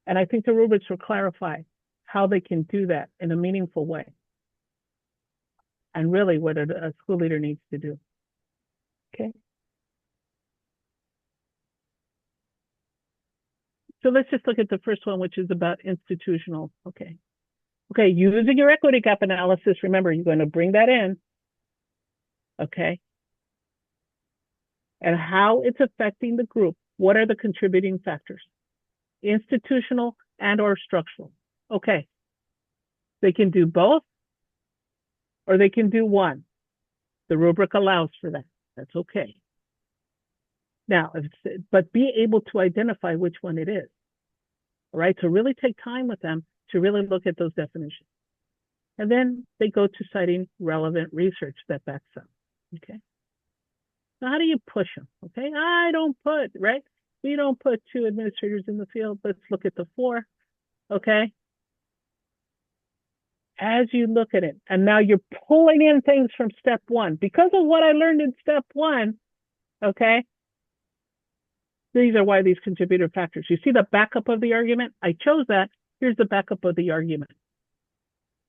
And I think the rubrics will clarify how they can do that in a meaningful way. And really what a school leader needs to do. Okay. So let's just look at the first one, which is about institutional. Okay. Okay, using your equity gap analysis, remember, you're going to bring that in. Okay. And how it's affecting the group. What are the contributing factors? Institutional and or structural. Okay. They can do both or they can do one. The rubric allows for that. That's okay. Now, but be able to identify which one it is. All right. So really take time with them to really look at those definitions. And then they go to citing relevant research that backs up. Okay. So how do you push them? Okay. We don't put 2 administrators in the field. Let's look at the 4. Okay. As you look at it, and now you're pulling in things from step 1 because of what I learned in step 1. Okay. These are why these contributor factors. You see the backup of the argument? I chose that. Here's the backup of the argument.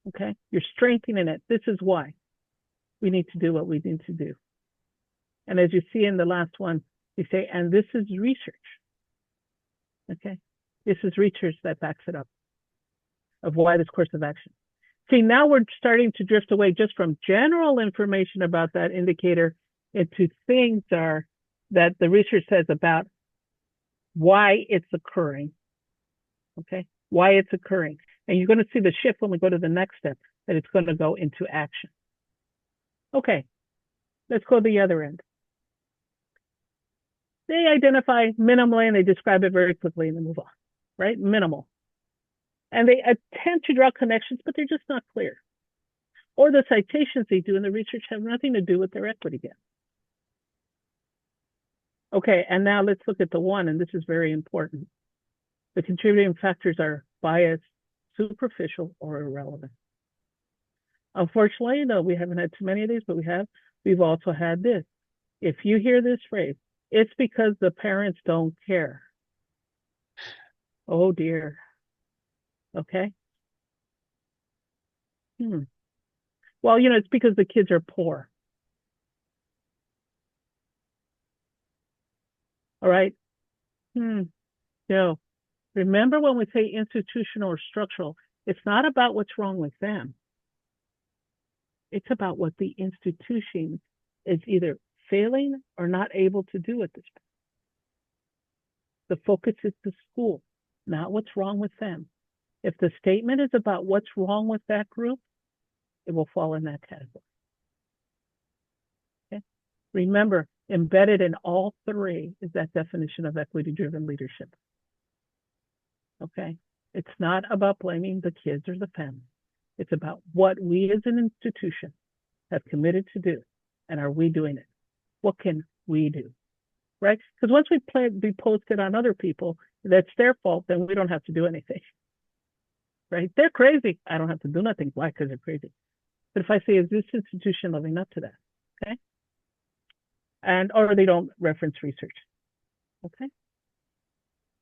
Okay. You're strengthening it. This is why we need to do what we need to do. And as you see in the last one, you say, and this is research. Okay. This is research that backs it up of why this course of action. See, now we're starting to drift away just from general information about that indicator into things that the research says about why it's occurring. Okay. Why it's occurring. And you're going to see the shift when we go to the next step, that it's going to go into action. Okay. Let's go to the other end. They identify minimally and they describe it very quickly and then move on, right? Minimal. And they attempt to draw connections, but they're just not clear. Or the citations they do in the research have nothing to do with their equity gap. Okay, and now let's look at the 1, and this is very important. The contributing factors are biased, superficial, or irrelevant. Unfortunately, no, we haven't had too many of these, but we've also had this. If you hear this phrase, it's because the parents don't care. Oh dear. Okay. Well, it's because the kids are poor. All right. No. Remember when we say institutional or structural, it's not about what's wrong with them. It's about what the institution is either failing or not able to do at this point. The focus is the school, not what's wrong with them. If the statement is about what's wrong with that group, it will fall in that category. Okay? Remember, embedded in all three is that definition of equity-driven leadership. Okay? It's not about blaming the kids or the family. It's about what we as an institution have committed to do, and are we doing it? What can we do? Right? Because once we post it on other people, that's their fault, then we don't have to do anything. Right? They're crazy. I don't have to do nothing. Why? Because they're crazy. But if I say, is this institution living up to that? Okay. Or they don't reference research. Okay.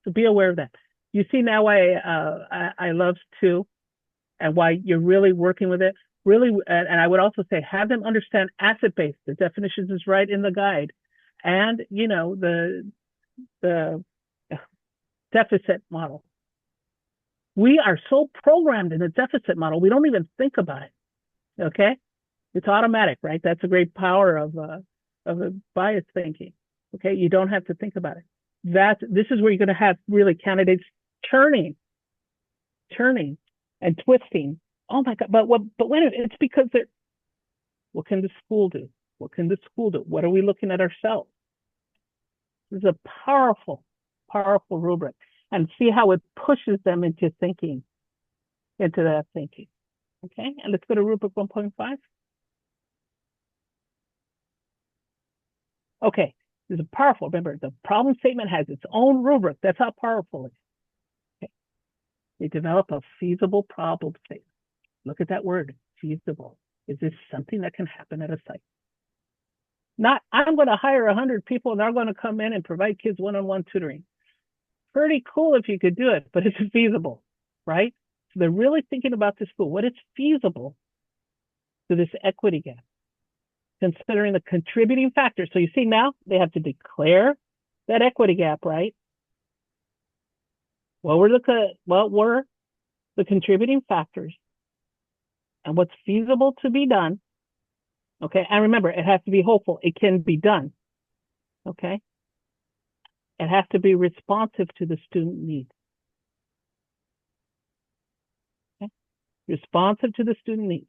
So be aware of that. You see now why I love to, and why you're really working with it. Really, and I would also say, have them understand asset-based. The definitions is right in the guide. And, the deficit model. We are so programmed in the deficit model, we don't even think about it. Okay? It's automatic, right? That's a great power of bias thinking. Okay? You don't have to think about it. This is where you're going to have really candidates turning and twisting. Oh my God! But wait a minute, it's because what can the school do? What can the school do? What are we looking at ourselves? This is a powerful, powerful rubric, and see how it pushes them into that thinking. Okay, and let's go to rubric 1.5. Okay, this is powerful. Remember, the problem statement has its own rubric. That's how powerful it is. Okay. They develop a feasible problem statement. Look at that word, feasible. Is this something that can happen at a site? Not, I'm going to hire 100 people and they're going to come in and provide kids one-on-one tutoring. Pretty cool if you could do it, but it's feasible, right? So they're really thinking about the school, what is feasible to this equity gap, considering the contributing factors. So you see now they have to declare that equity gap, right? What were the contributing factors and what's feasible to be done? Okay, and remember, it has to be hopeful. It can be done. Okay, it has to be responsive to the student need. Okay, responsive to the student needs.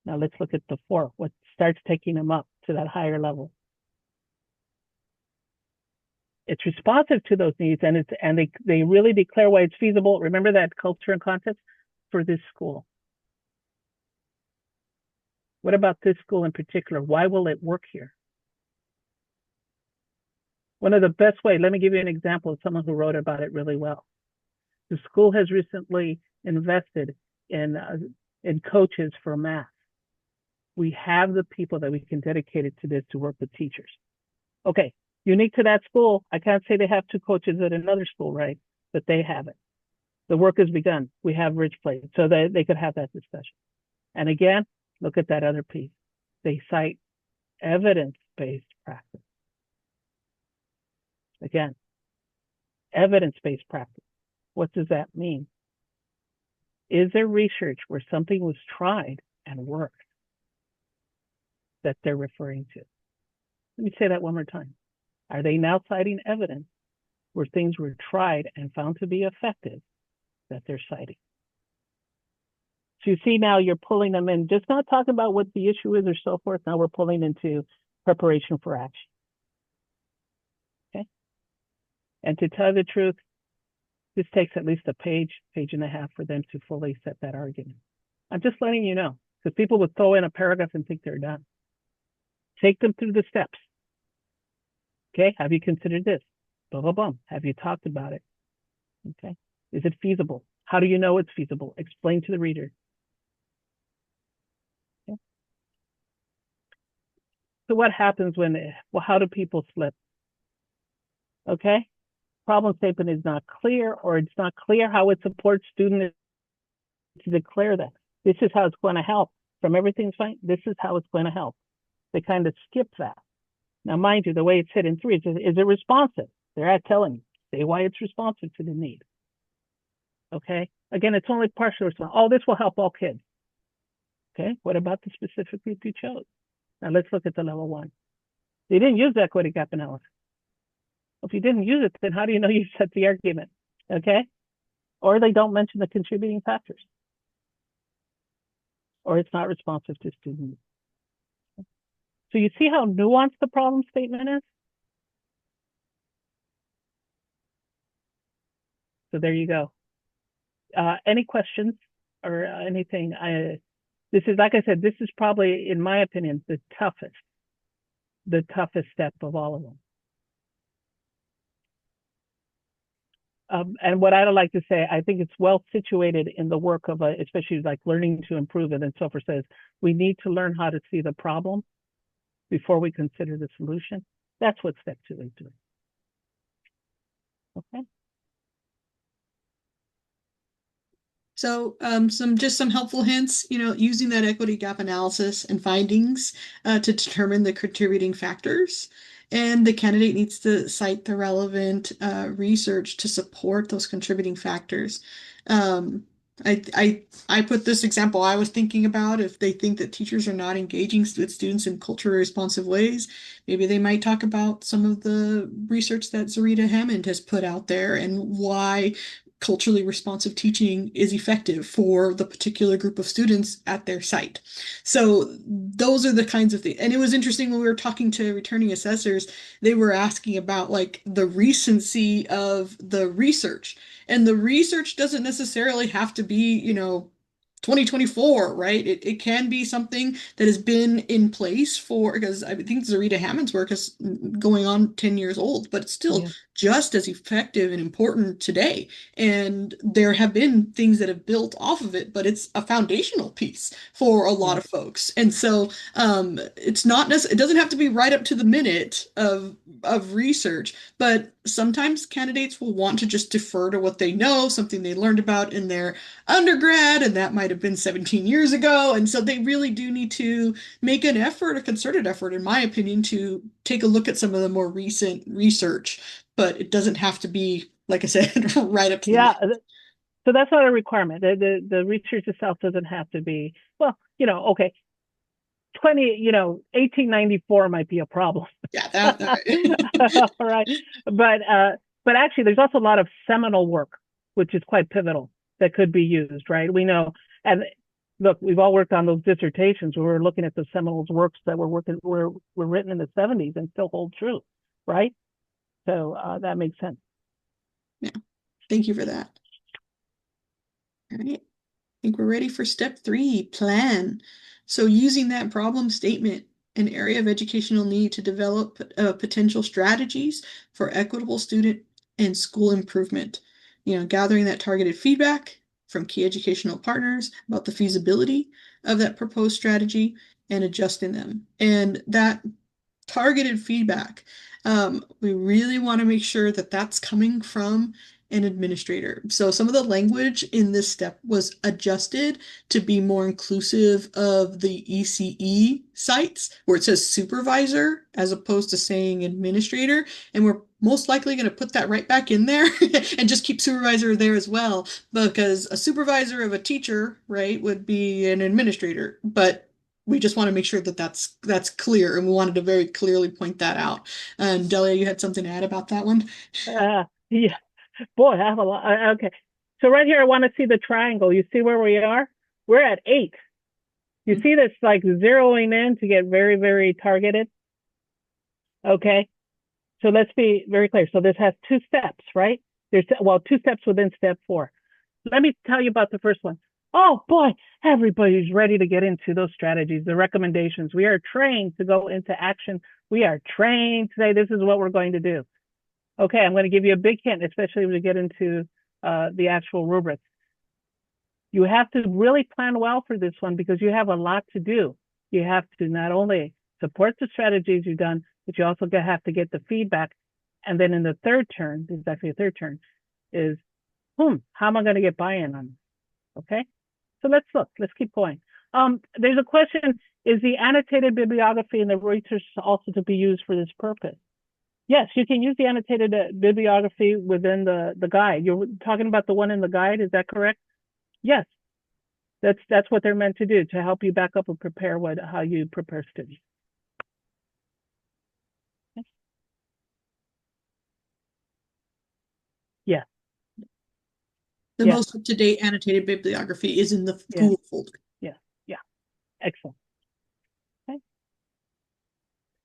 Now let's look at the 4. What starts taking them up to that higher level? It's responsive to those needs, and they really declare why it's feasible. Remember that culture and context for this school. What about this school in particular? Why will it work here? One of the best ways, let me give you an example of someone who wrote about it really well. The school has recently invested in coaches for math. We have the people that we can dedicate it to this to work with teachers. Okay, unique to that school, I can't say they have 2 coaches at another school, right? But they have it. The work has begun. We have rich plays, so they could have that discussion. And again, look at that other piece. They cite evidence-based practice. Again, evidence-based practice. What does that mean? Is there research where something was tried and worked that they're referring to? Let me say that one more time. Are they now citing evidence where things were tried and found to be effective that they're citing? So you see now you're pulling them in, just not talking about what the issue is or so forth. Now we're pulling into preparation for action. Okay. And to tell you the truth, this takes at least a page and a half for them to fully set that argument. I'm just letting you know, because people would throw in a paragraph and think they're done. Take them through the steps. Okay. Have you considered this? Blah, blah, blah. Have you talked about it? Okay. Is it feasible? How do you know it's feasible? Explain to the reader. Okay. So what happens how do people slip? Okay. Problem statement is not clear, or it's not clear how it supports student to declare that this is how it's going to help. From everything's fine, this is how it's going to help. They kind of skip that. Now, mind you, the way it's hit in 3 is it responsive? They're at telling you, say why it's responsive to the need. Okay. Again, it's only partial response. Oh, this will help all kids. Okay. What about the specific group you chose? Now let's look at the level 1. They didn't use the equity gap analysis. If you didn't use it, then how do you know you set the argument? Okay. Or they don't mention the contributing factors. Or it's not responsive to student needs. So you see how nuanced the problem statement is? So there you go. Any questions or anything? This is, like I said, this is probably, in my opinion, the toughest step of all of them. And what I'd like to say, I think it's well situated in the work of, especially like learning to improve it. And Sofer says, we need to learn how to see the problem before we consider the solution. That's what step 2 is doing. Okay. So some helpful hints, using that equity gap analysis and findings to determine the contributing factors. And the candidate needs to cite the relevant research to support those contributing factors. I put this example I was thinking about. If they think that teachers are not engaging with students in culturally responsive ways, maybe they might talk about some of the research that Zarita Hammond has put out there and why culturally responsive teaching is effective for the particular group of students at their site. So those are the kinds of things. And it was interesting when we were talking to returning assessors, they were asking about like the recency of the research. And the research doesn't necessarily have to be, 2024, right? It can be something that has been in place because I think Zarita Hammond's work is going on 10 years old, but it's still Yeah. just as effective and important today. And there have been things that have built off of it, but it's a foundational piece for a lot Yeah. of folks. And so it's not it doesn't have to be right up to the minute of research, but sometimes candidates will want to just defer to what they know, something they learned about in their undergrad, and that might have been 17 years ago. And so they really do need to make an effort, a concerted effort, in my opinion, to take a look at some of the more recent research. But it doesn't have to be, like I said, right up to the Yeah. minute. So that's not a requirement. The research itself doesn't have to be, well, okay, 1894 might be a problem. Yeah, All right. But actually there's also a lot of seminal work, which is quite pivotal, that could be used, right? We know, and look, we've all worked on those dissertations where we're looking at the seminal works that were written in the 70s and still hold true, right? So that makes sense. Yeah. Thank you for that. All right. I think we're ready for step 3, plan. So using that problem statement, an area of educational need to develop potential strategies for equitable student and school improvement. Gathering that targeted feedback from key educational partners about the feasibility of that proposed strategy and adjusting them. And that targeted feedback, we really want to make sure that that's coming from an administrator. So some of the language in this step was adjusted to be more inclusive of the ECE sites where it says supervisor as opposed to saying administrator. And we're most likely going to put that right back in there and just keep supervisor there as well, because a supervisor of a teacher, right, would be an administrator. But we just want to make sure that that's clear, and we wanted to very clearly point that out. And Delia, you had something to add about that one? Yeah, boy, I have a lot. Okay. So right here, I want to see the triangle. You see where we are? We're at 8. You see this like zeroing in to get very, very targeted? Okay. So let's be very clear. So this has 2 steps, right? There's 2 steps within step 4. Let me tell you about the first one. Oh boy, everybody's ready to get into those strategies, the recommendations. We are trained to go into action. We are trained to say this is what we're going to do. Okay, I'm going to give you a big hint, especially when we get into the actual rubrics. You have to really plan well for this one because you have a lot to do. You have to not only support the strategies you've done, but you also have to get the feedback. And then in the third turn, this is actually a third turn, is, how am I going to get buy-in on this? Okay? So let's look. Let's keep going. There's a question: is the annotated bibliography in the research also to be used for this purpose? Yes, you can use the annotated bibliography within the guide. You're talking about the one in the guide, is that correct? Yes, that's what they're meant to do, to help you back up and prepare how you prepare studies. Yeah. The most up-to-date annotated bibliography is in the Google folder. Yeah. Excellent. Okay.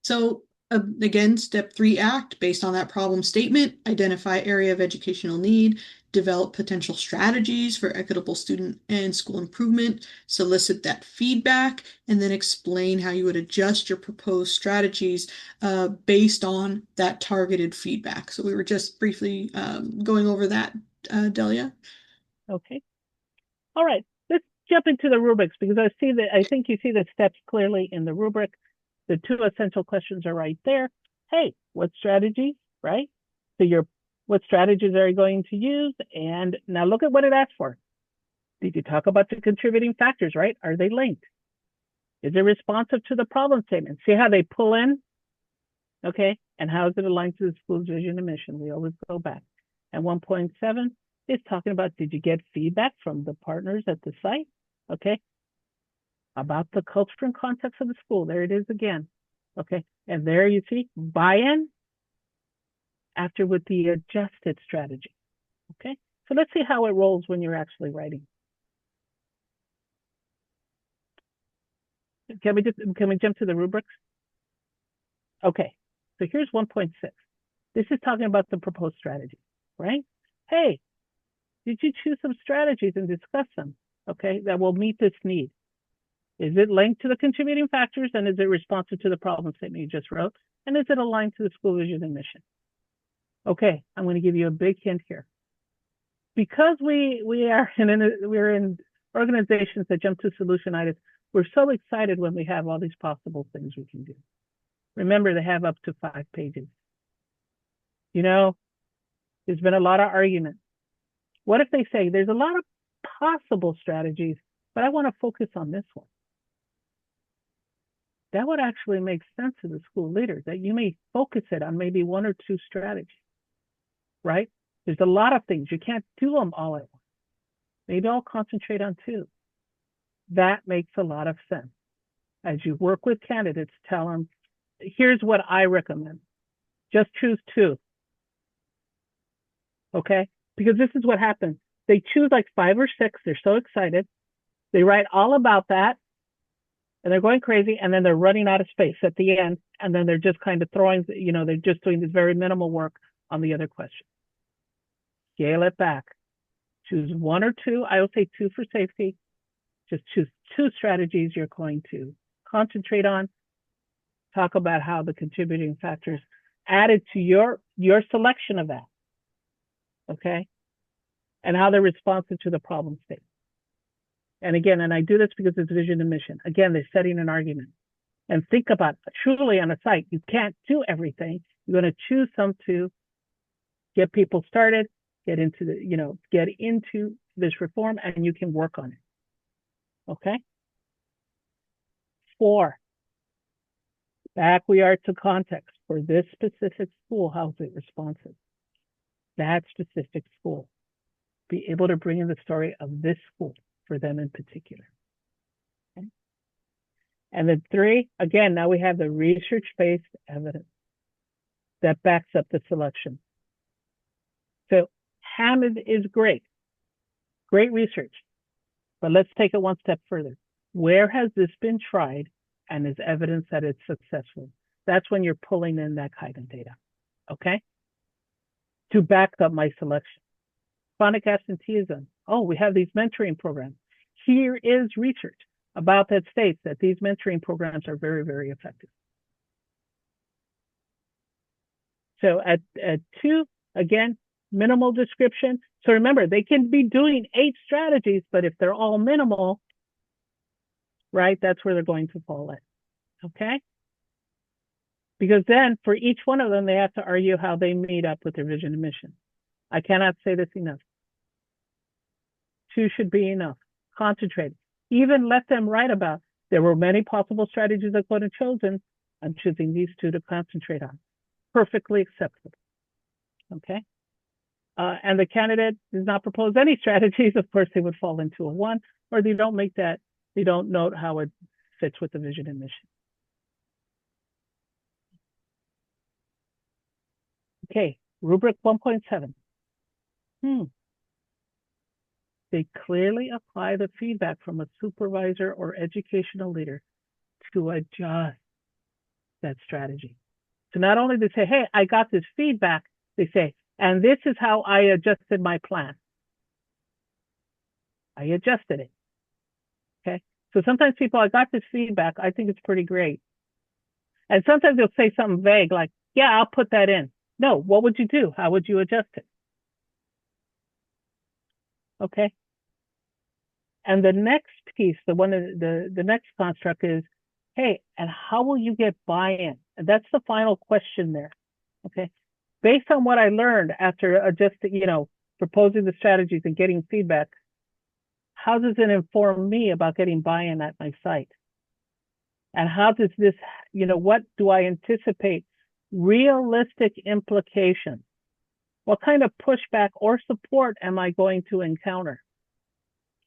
So again, step 3, act based on that problem statement, identify area of educational need, develop potential strategies for equitable student and school improvement, solicit that feedback, and then explain how you would adjust your proposed strategies based on that targeted feedback. So we were just briefly going over that, Delia. Okay. All right. Let's jump into the rubrics, because I think you see the steps clearly in the rubric. The 2 essential questions are right there. Hey, what strategies, right? So what strategies are you going to use? And now look at what it asked for. Did you talk about the contributing factors, right? Are they linked? Is it responsive to the problem statement? See how they pull in? Okay. And how is it aligned to the school's vision and mission? We always go back. And 1.7 is talking about, did you get feedback from the partners at the site? Okay. About the culture and context of the school. There it is again. Okay. And there you see buy-in after with the adjusted strategy. Okay. So let's see how it rolls when you're actually writing. Can we jump to the rubrics? Okay. So here's 1.6. This is talking about the proposed strategy, right? Hey, did you choose some strategies and discuss them? Okay. That will meet this need. Is it linked to the contributing factors, and is it responsive to the problem statement you just wrote? And is it aligned to the school vision and mission? Okay, I'm going to give you a big hint here. Because we're in organizations that jump to solutionitis, we're so excited when we have all these possible things we can do. Remember, they have up to 5 pages. You know, there's been a lot of argument. What if they say there's a lot of possible strategies, but I want to focus on this one? That would actually make sense to the school leader, that you may focus it on maybe 1 or 2 strategies, right? There's a lot of things. You can't do them all at once. Maybe I'll concentrate on 2. That makes a lot of sense. As you work with candidates, tell them, here's what I recommend. Just choose 2. Okay? Because this is what happens. They choose like 5 or 6. They're so excited. They write all about that. And they're going crazy, and then they're running out of space at the end, and then they're just kind of they're just doing this very minimal work on the other question. Scale it back. Choose 1 or 2. I will say 2 for safety. Just choose 2 strategies you're going to concentrate on. Talk about how the contributing factors added to your selection of that. Okay? And how they're responsive to the problem statement. And again, and I do this because it's vision and mission. Again, they're setting an argument. And think about it. Truly on a site, you can't do everything. You're going to choose some to get people started, get into this reform, and you can work on it. Okay? 4. Back we are to context. For this specific school, how is it responsive? That specific school. Be able to bring in the story of this school for them in particular. Okay. And then 3, again, now we have the research-based evidence that backs up the selection. So Hammond is great research, but let's take it one step further. Where has this been tried and is evidence that it's successful? That's when you're pulling in that kind of data, okay? To back up my selection. Chronic absenteeism. Oh, we have these mentoring programs. Here is research about that states that these mentoring programs are very, very effective. So at 2, again, minimal description. So remember, they can be doing 8 strategies, but if they're all minimal, right, that's where they're going to fall in, okay? Because then for each one of them, they have to argue how they meet up with their vision and mission. I cannot say this enough. 2 should be enough. concentrate. Even let them write about, there were many possible strategies I could have chosen. I'm choosing these two to concentrate on. Perfectly acceptable. Okay. And the candidate does not propose any strategies. Of course, they would fall into a 1, or they don't make that, they don't note how it fits with the vision and mission. Okay, rubric 1.7. They clearly apply the feedback from a supervisor or educational leader to adjust that strategy. So not only they say, hey, I got this feedback, they say, and this is how I adjusted my plan. I adjusted it. Okay. So sometimes people, I got this feedback, I think it's pretty great. And sometimes they'll say something vague like, yeah, I'll put that in. No, what would you do? How would you adjust it? Okay. And the next piece, the next construct is, hey, and how will you get buy-in? And that's the final question there. Okay. Based on what I learned after adjusting, proposing the strategies and getting feedback, how does it inform me about getting buy-in at my site? And how does this, what do I anticipate realistic implications? What kind of pushback or support am I going to encounter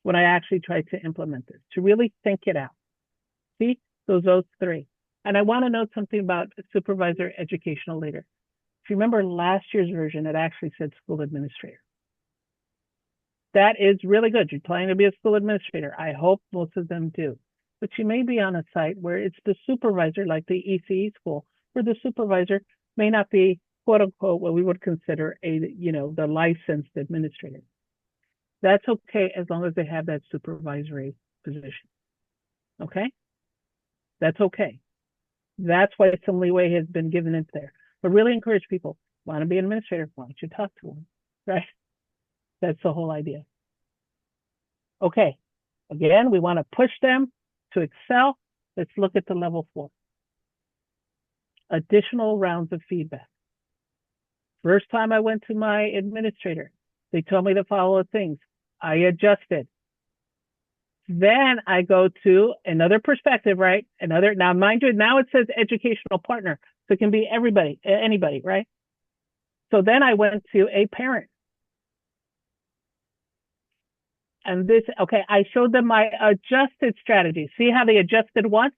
when I actually try to implement this? To really think it out. See, those 3. And I want to note something about supervisor, educational leader. If you remember last year's version, it actually said school administrator. That is really good. You're planning to be a school administrator. I hope most of them do. But you may be on a site where it's the supervisor, like the ECE school, where the supervisor may not be, quote unquote, what we would consider the licensed administrator. That's okay as long as they have that supervisory position. Okay? That's okay. That's why some leeway has been given in there. But really encourage people, want to be an administrator, why don't you talk to them, right? That's the whole idea. Okay, again, we want to push them to excel. Let's look at the level 4. Additional rounds of feedback. First time I went to my administrator, they told me to follow things. I adjusted. Then I go to another perspective, right? Now mind you, now it says educational partner. So it can be everybody, anybody, right? So then I went to a parent. And I showed them my adjusted strategy. See how they adjusted once?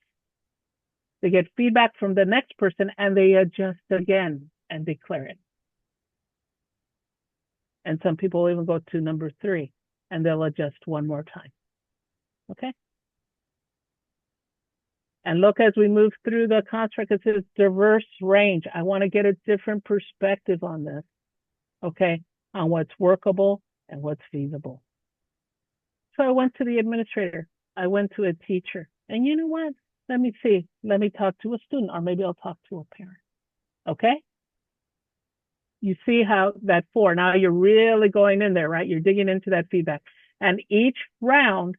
They get feedback from the next person and they adjust again and declare it. And some people will even go to number 3 and they'll adjust one more time. Okay. And look, as we move through the construct, it says diverse range. I want to get a different perspective on this. Okay. On what's workable and what's feasible. So I went to the administrator. I went to a teacher. And you know what? Let me see. Let me talk to a student, or maybe I'll talk to a parent. Okay? You see how that 4, now you're really going in there, right? You're digging into that feedback. And each round,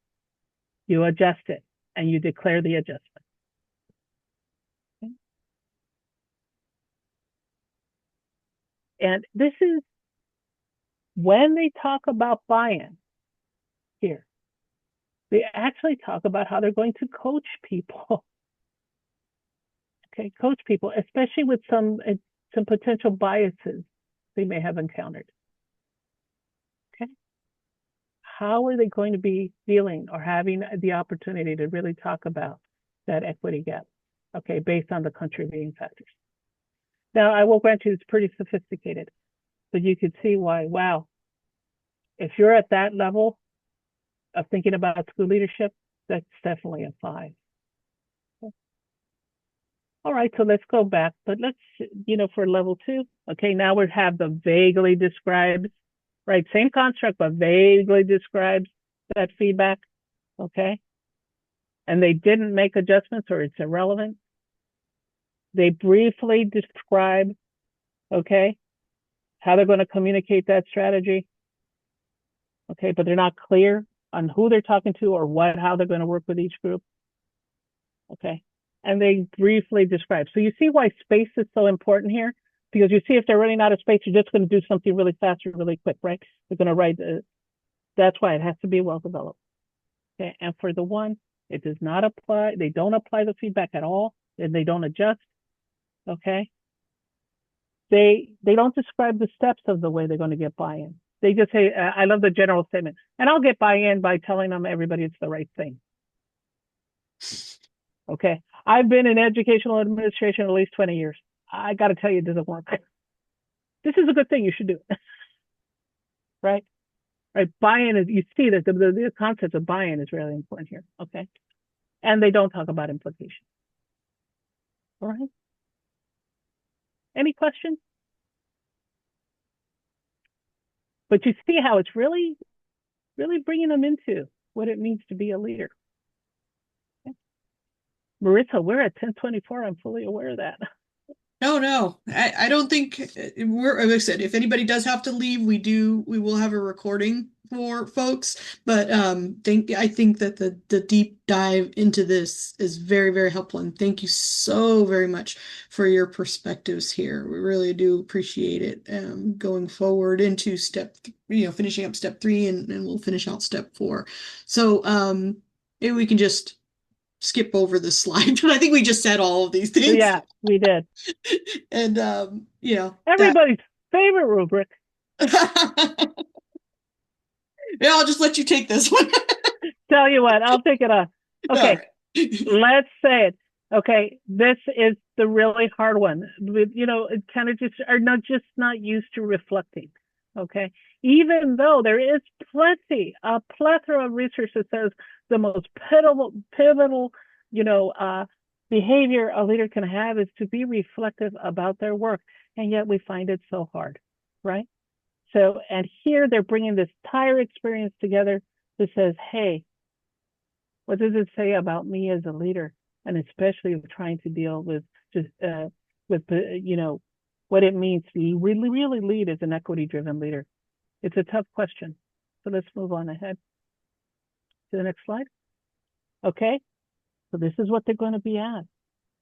you adjust it and you declare the adjustment. Okay? And this is when they talk about buy-in here. They actually talk about how they're going to coach people. Okay, coach people, especially with some potential biases they may have encountered. Okay, how are they going to be dealing or having the opportunity to really talk about that equity gap? Okay, based on the contributing factors. Now, I will grant you it's pretty sophisticated, but you could see why. Wow, if you're at that level of thinking about school leadership, that's definitely a 5. All right, so let's go back, but let's, for level 2, okay, now we have the vaguely describes, right? Same construct, but vaguely describes that feedback, okay? And they didn't make adjustments or it's irrelevant. They briefly describe, okay, how they're going to communicate that strategy, okay, but they're not clear on who they're talking to or how they're going to work with each group, okay? And they briefly describe. So you see why space is so important here? Because you see if they're running out of space, you're just going to do something really fast or really quick, right? They're going to write, that's why it has to be well developed. Okay. And for the one, it does not apply. They don't apply the feedback at all, and they don't adjust. Okay. They don't describe the steps of the way they're going to get buy-in. They just say, I love the general statement, and I'll get buy-in by telling them everybody it's the right thing. Okay. I've been in educational administration at least 20 years. I got to tell you, it doesn't work. This is a good thing. You should do it. Right. Right. Buy-in is, you see that the concept of buy-in is really important here. Okay. And they don't talk about implication. All right. Any questions? But you see how it's really, really bringing them into what it means to be a leader. Okay. Marissa, we're at 10:24. I'm fully aware of that. No, I don't think we're, like I said, if anybody does have to leave, we will have a recording for folks. But I think that the deep dive into this is very, very helpful. And thank you so very much for your perspectives here. We really do appreciate it. Going forward into finishing up step 3 and we'll finish out step 4. So maybe we can just skip over the slide because I think we just said all of these things. Yeah, we did. And that Everybody's favorite rubric. yeah, I'll just let you take this one. Tell you what, I'll take it on. Okay, let's say it. Okay, this is the really hard one. It kind of just are not used to reflecting. Okay, even though there is a plethora of research that says the most pivotal, behavior a leader can have is to be reflective about their work, and yet we find it so hard, right? So, and here they're bringing this entire experience together that says, hey, what does it say about me as a leader? And especially trying to deal with just, what it means to really, really lead as an equity-driven leader. It's a tough question. So let's move on ahead to the next slide. Okay. So this is what they're going to be asked.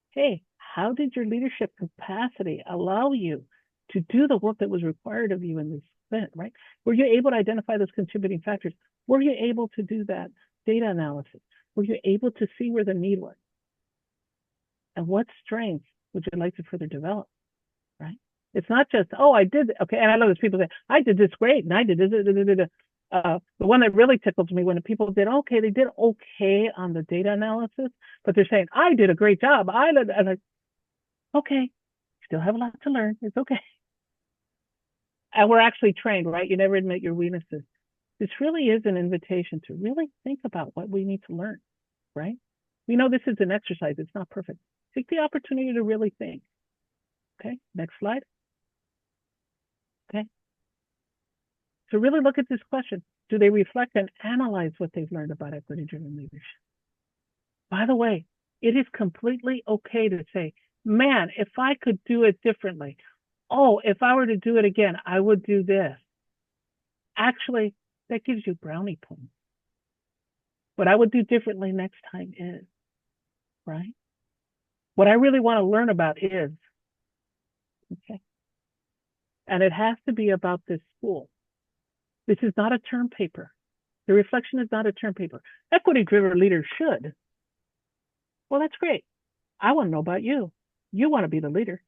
Hey, how did your leadership capacity allow you to do the work that was required of you in this event, right? Were you able to identify those contributing factors? Were you able to do that data analysis? Were you able to see where the need was? And what strengths would you like to further develop, right? It's not just, oh, I did, okay, and I love this, people say, I did this great, and I did this, the one that really tickles me when people did they did okay on the data analysis, but they're saying, I did a great job. And like, okay, still have a lot to learn. It's okay. And we're actually trained, right? You never admit your weaknesses. This really is an invitation to really think about what we need to learn, right? We know this is an exercise. It's not perfect. Take the opportunity to really think. Okay, next slide. Okay. So really look at this question. Do they reflect and analyze what they've learned about equity-driven leadership? By the way, it is completely okay to say, man, if I could do it differently, if I were to do it again, I would do this. Actually, that gives you brownie points. What I would do differently next time is, right? What I really want to learn about is, okay? And it has to be about this school. This is not a term paper. The reflection is not a term paper. Equity-driven leaders should. Well, that's great. I want to know about you. You want to be the leader,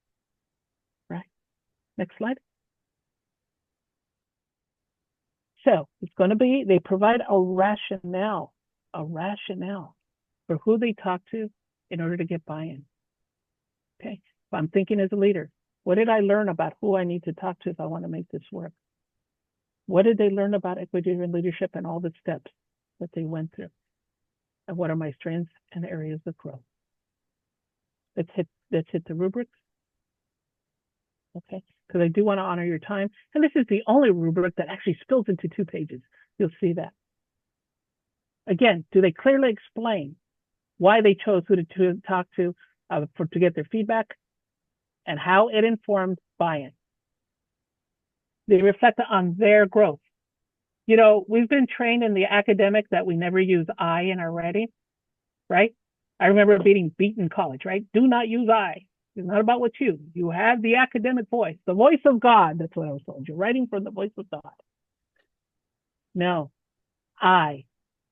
right? Next slide. So it's going to be, they provide a rationale for who they talk to in order to get buy-in. Okay, if I'm thinking as a leader, what did I learn about who I need to talk to if I want to make this work? What did they learn about equity-driven leadership and all the steps that they went through? And what are my strengths and areas of growth? Let's hit the rubrics. Okay, because I do want to honor your time. And this is the only rubric that actually spills into 2 pages. You'll see that. Again, do they clearly explain why they chose who to talk to get their feedback and how it informed buy-in? They reflect on their growth. We've been trained in the academic that we never use I in our writing, right? I remember being beaten in college, right? Do not use I. It's not about what you have the academic voice, the voice of God. That's what I was told. You're writing from the voice of God. No, I.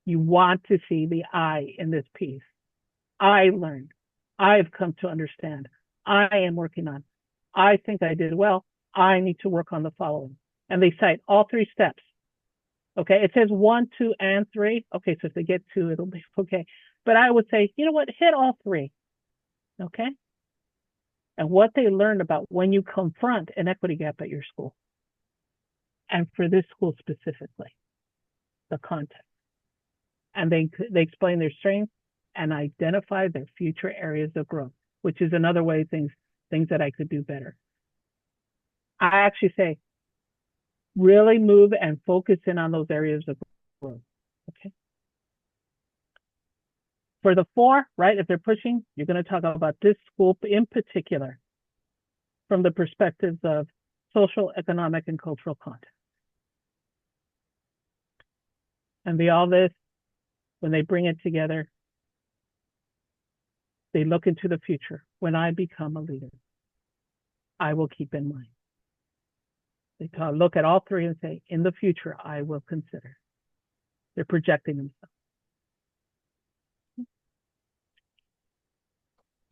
You want to see the I in this piece. I learned. I've come to understand. I am working on. I think I did well. I need to work on the following. And they cite all three steps. Okay. It says 1, 2, and 3. Okay. So if they get 2, it'll be okay. But I would say, you know what? Hit all 3. Okay. And what they learned about when you confront an equity gap at your school, and for this school specifically, the context. And they explain their strengths and identify their future areas of growth, which is another way things that I could do better. I actually say, really move and focus in on those areas of growth. Okay. For the 4, right, if they're pushing, you're going to talk about this school in particular from the perspectives of social, economic, and cultural context. And all this, when they bring it together, they look into the future. When I become a leader, I will keep in mind. They look at all 3 and say, in the future, I will consider. They're projecting themselves.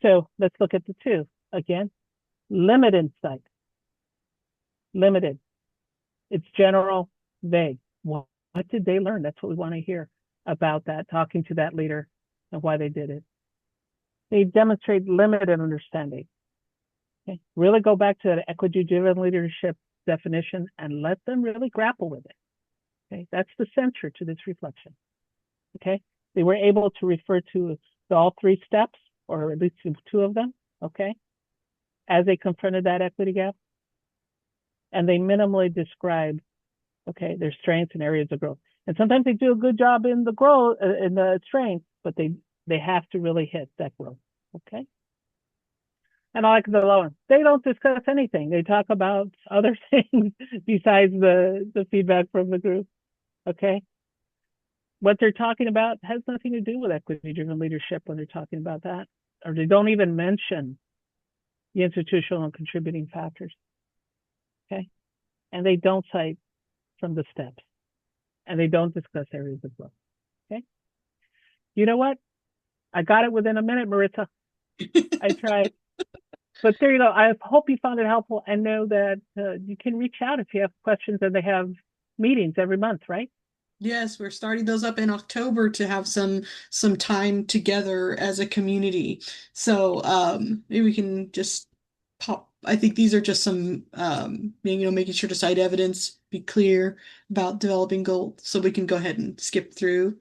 So let's look at the 2. Again, limited insight. Limited. It's general, vague. What did they learn? That's what we want to hear about that, talking to that leader and why they did it. They demonstrate limited understanding. Okay. Really go back to that equity-driven leadership definition and let them really grapple with it. Okay. That's the center to this reflection. Okay. They were able to refer to all 3 steps, or at least 2 of them, okay, as they confronted that equity gap. And they minimally describe, okay, their strengths and areas of growth. And sometimes they do a good job in the growth, in the strength, but they have to really hit that growth, okay? And I like the low one. They don't discuss anything. They talk about other things besides the feedback from the group, okay? What they're talking about has nothing to do with equity-driven leadership when they're talking about that, or they don't even mention the institutional and contributing factors, okay? And they don't cite from the steps, and they don't discuss areas of growth, okay? You know what? I got it within a minute, Maritza. I tried. But there you go. I hope you found it helpful, and know that you can reach out if you have questions, and they have meetings every month, right? Yes, we're starting those up in October to have some time together as a community. So maybe we can just pop. I think these are just some making sure to cite evidence, be clear about developing goals, so we can go ahead and skip through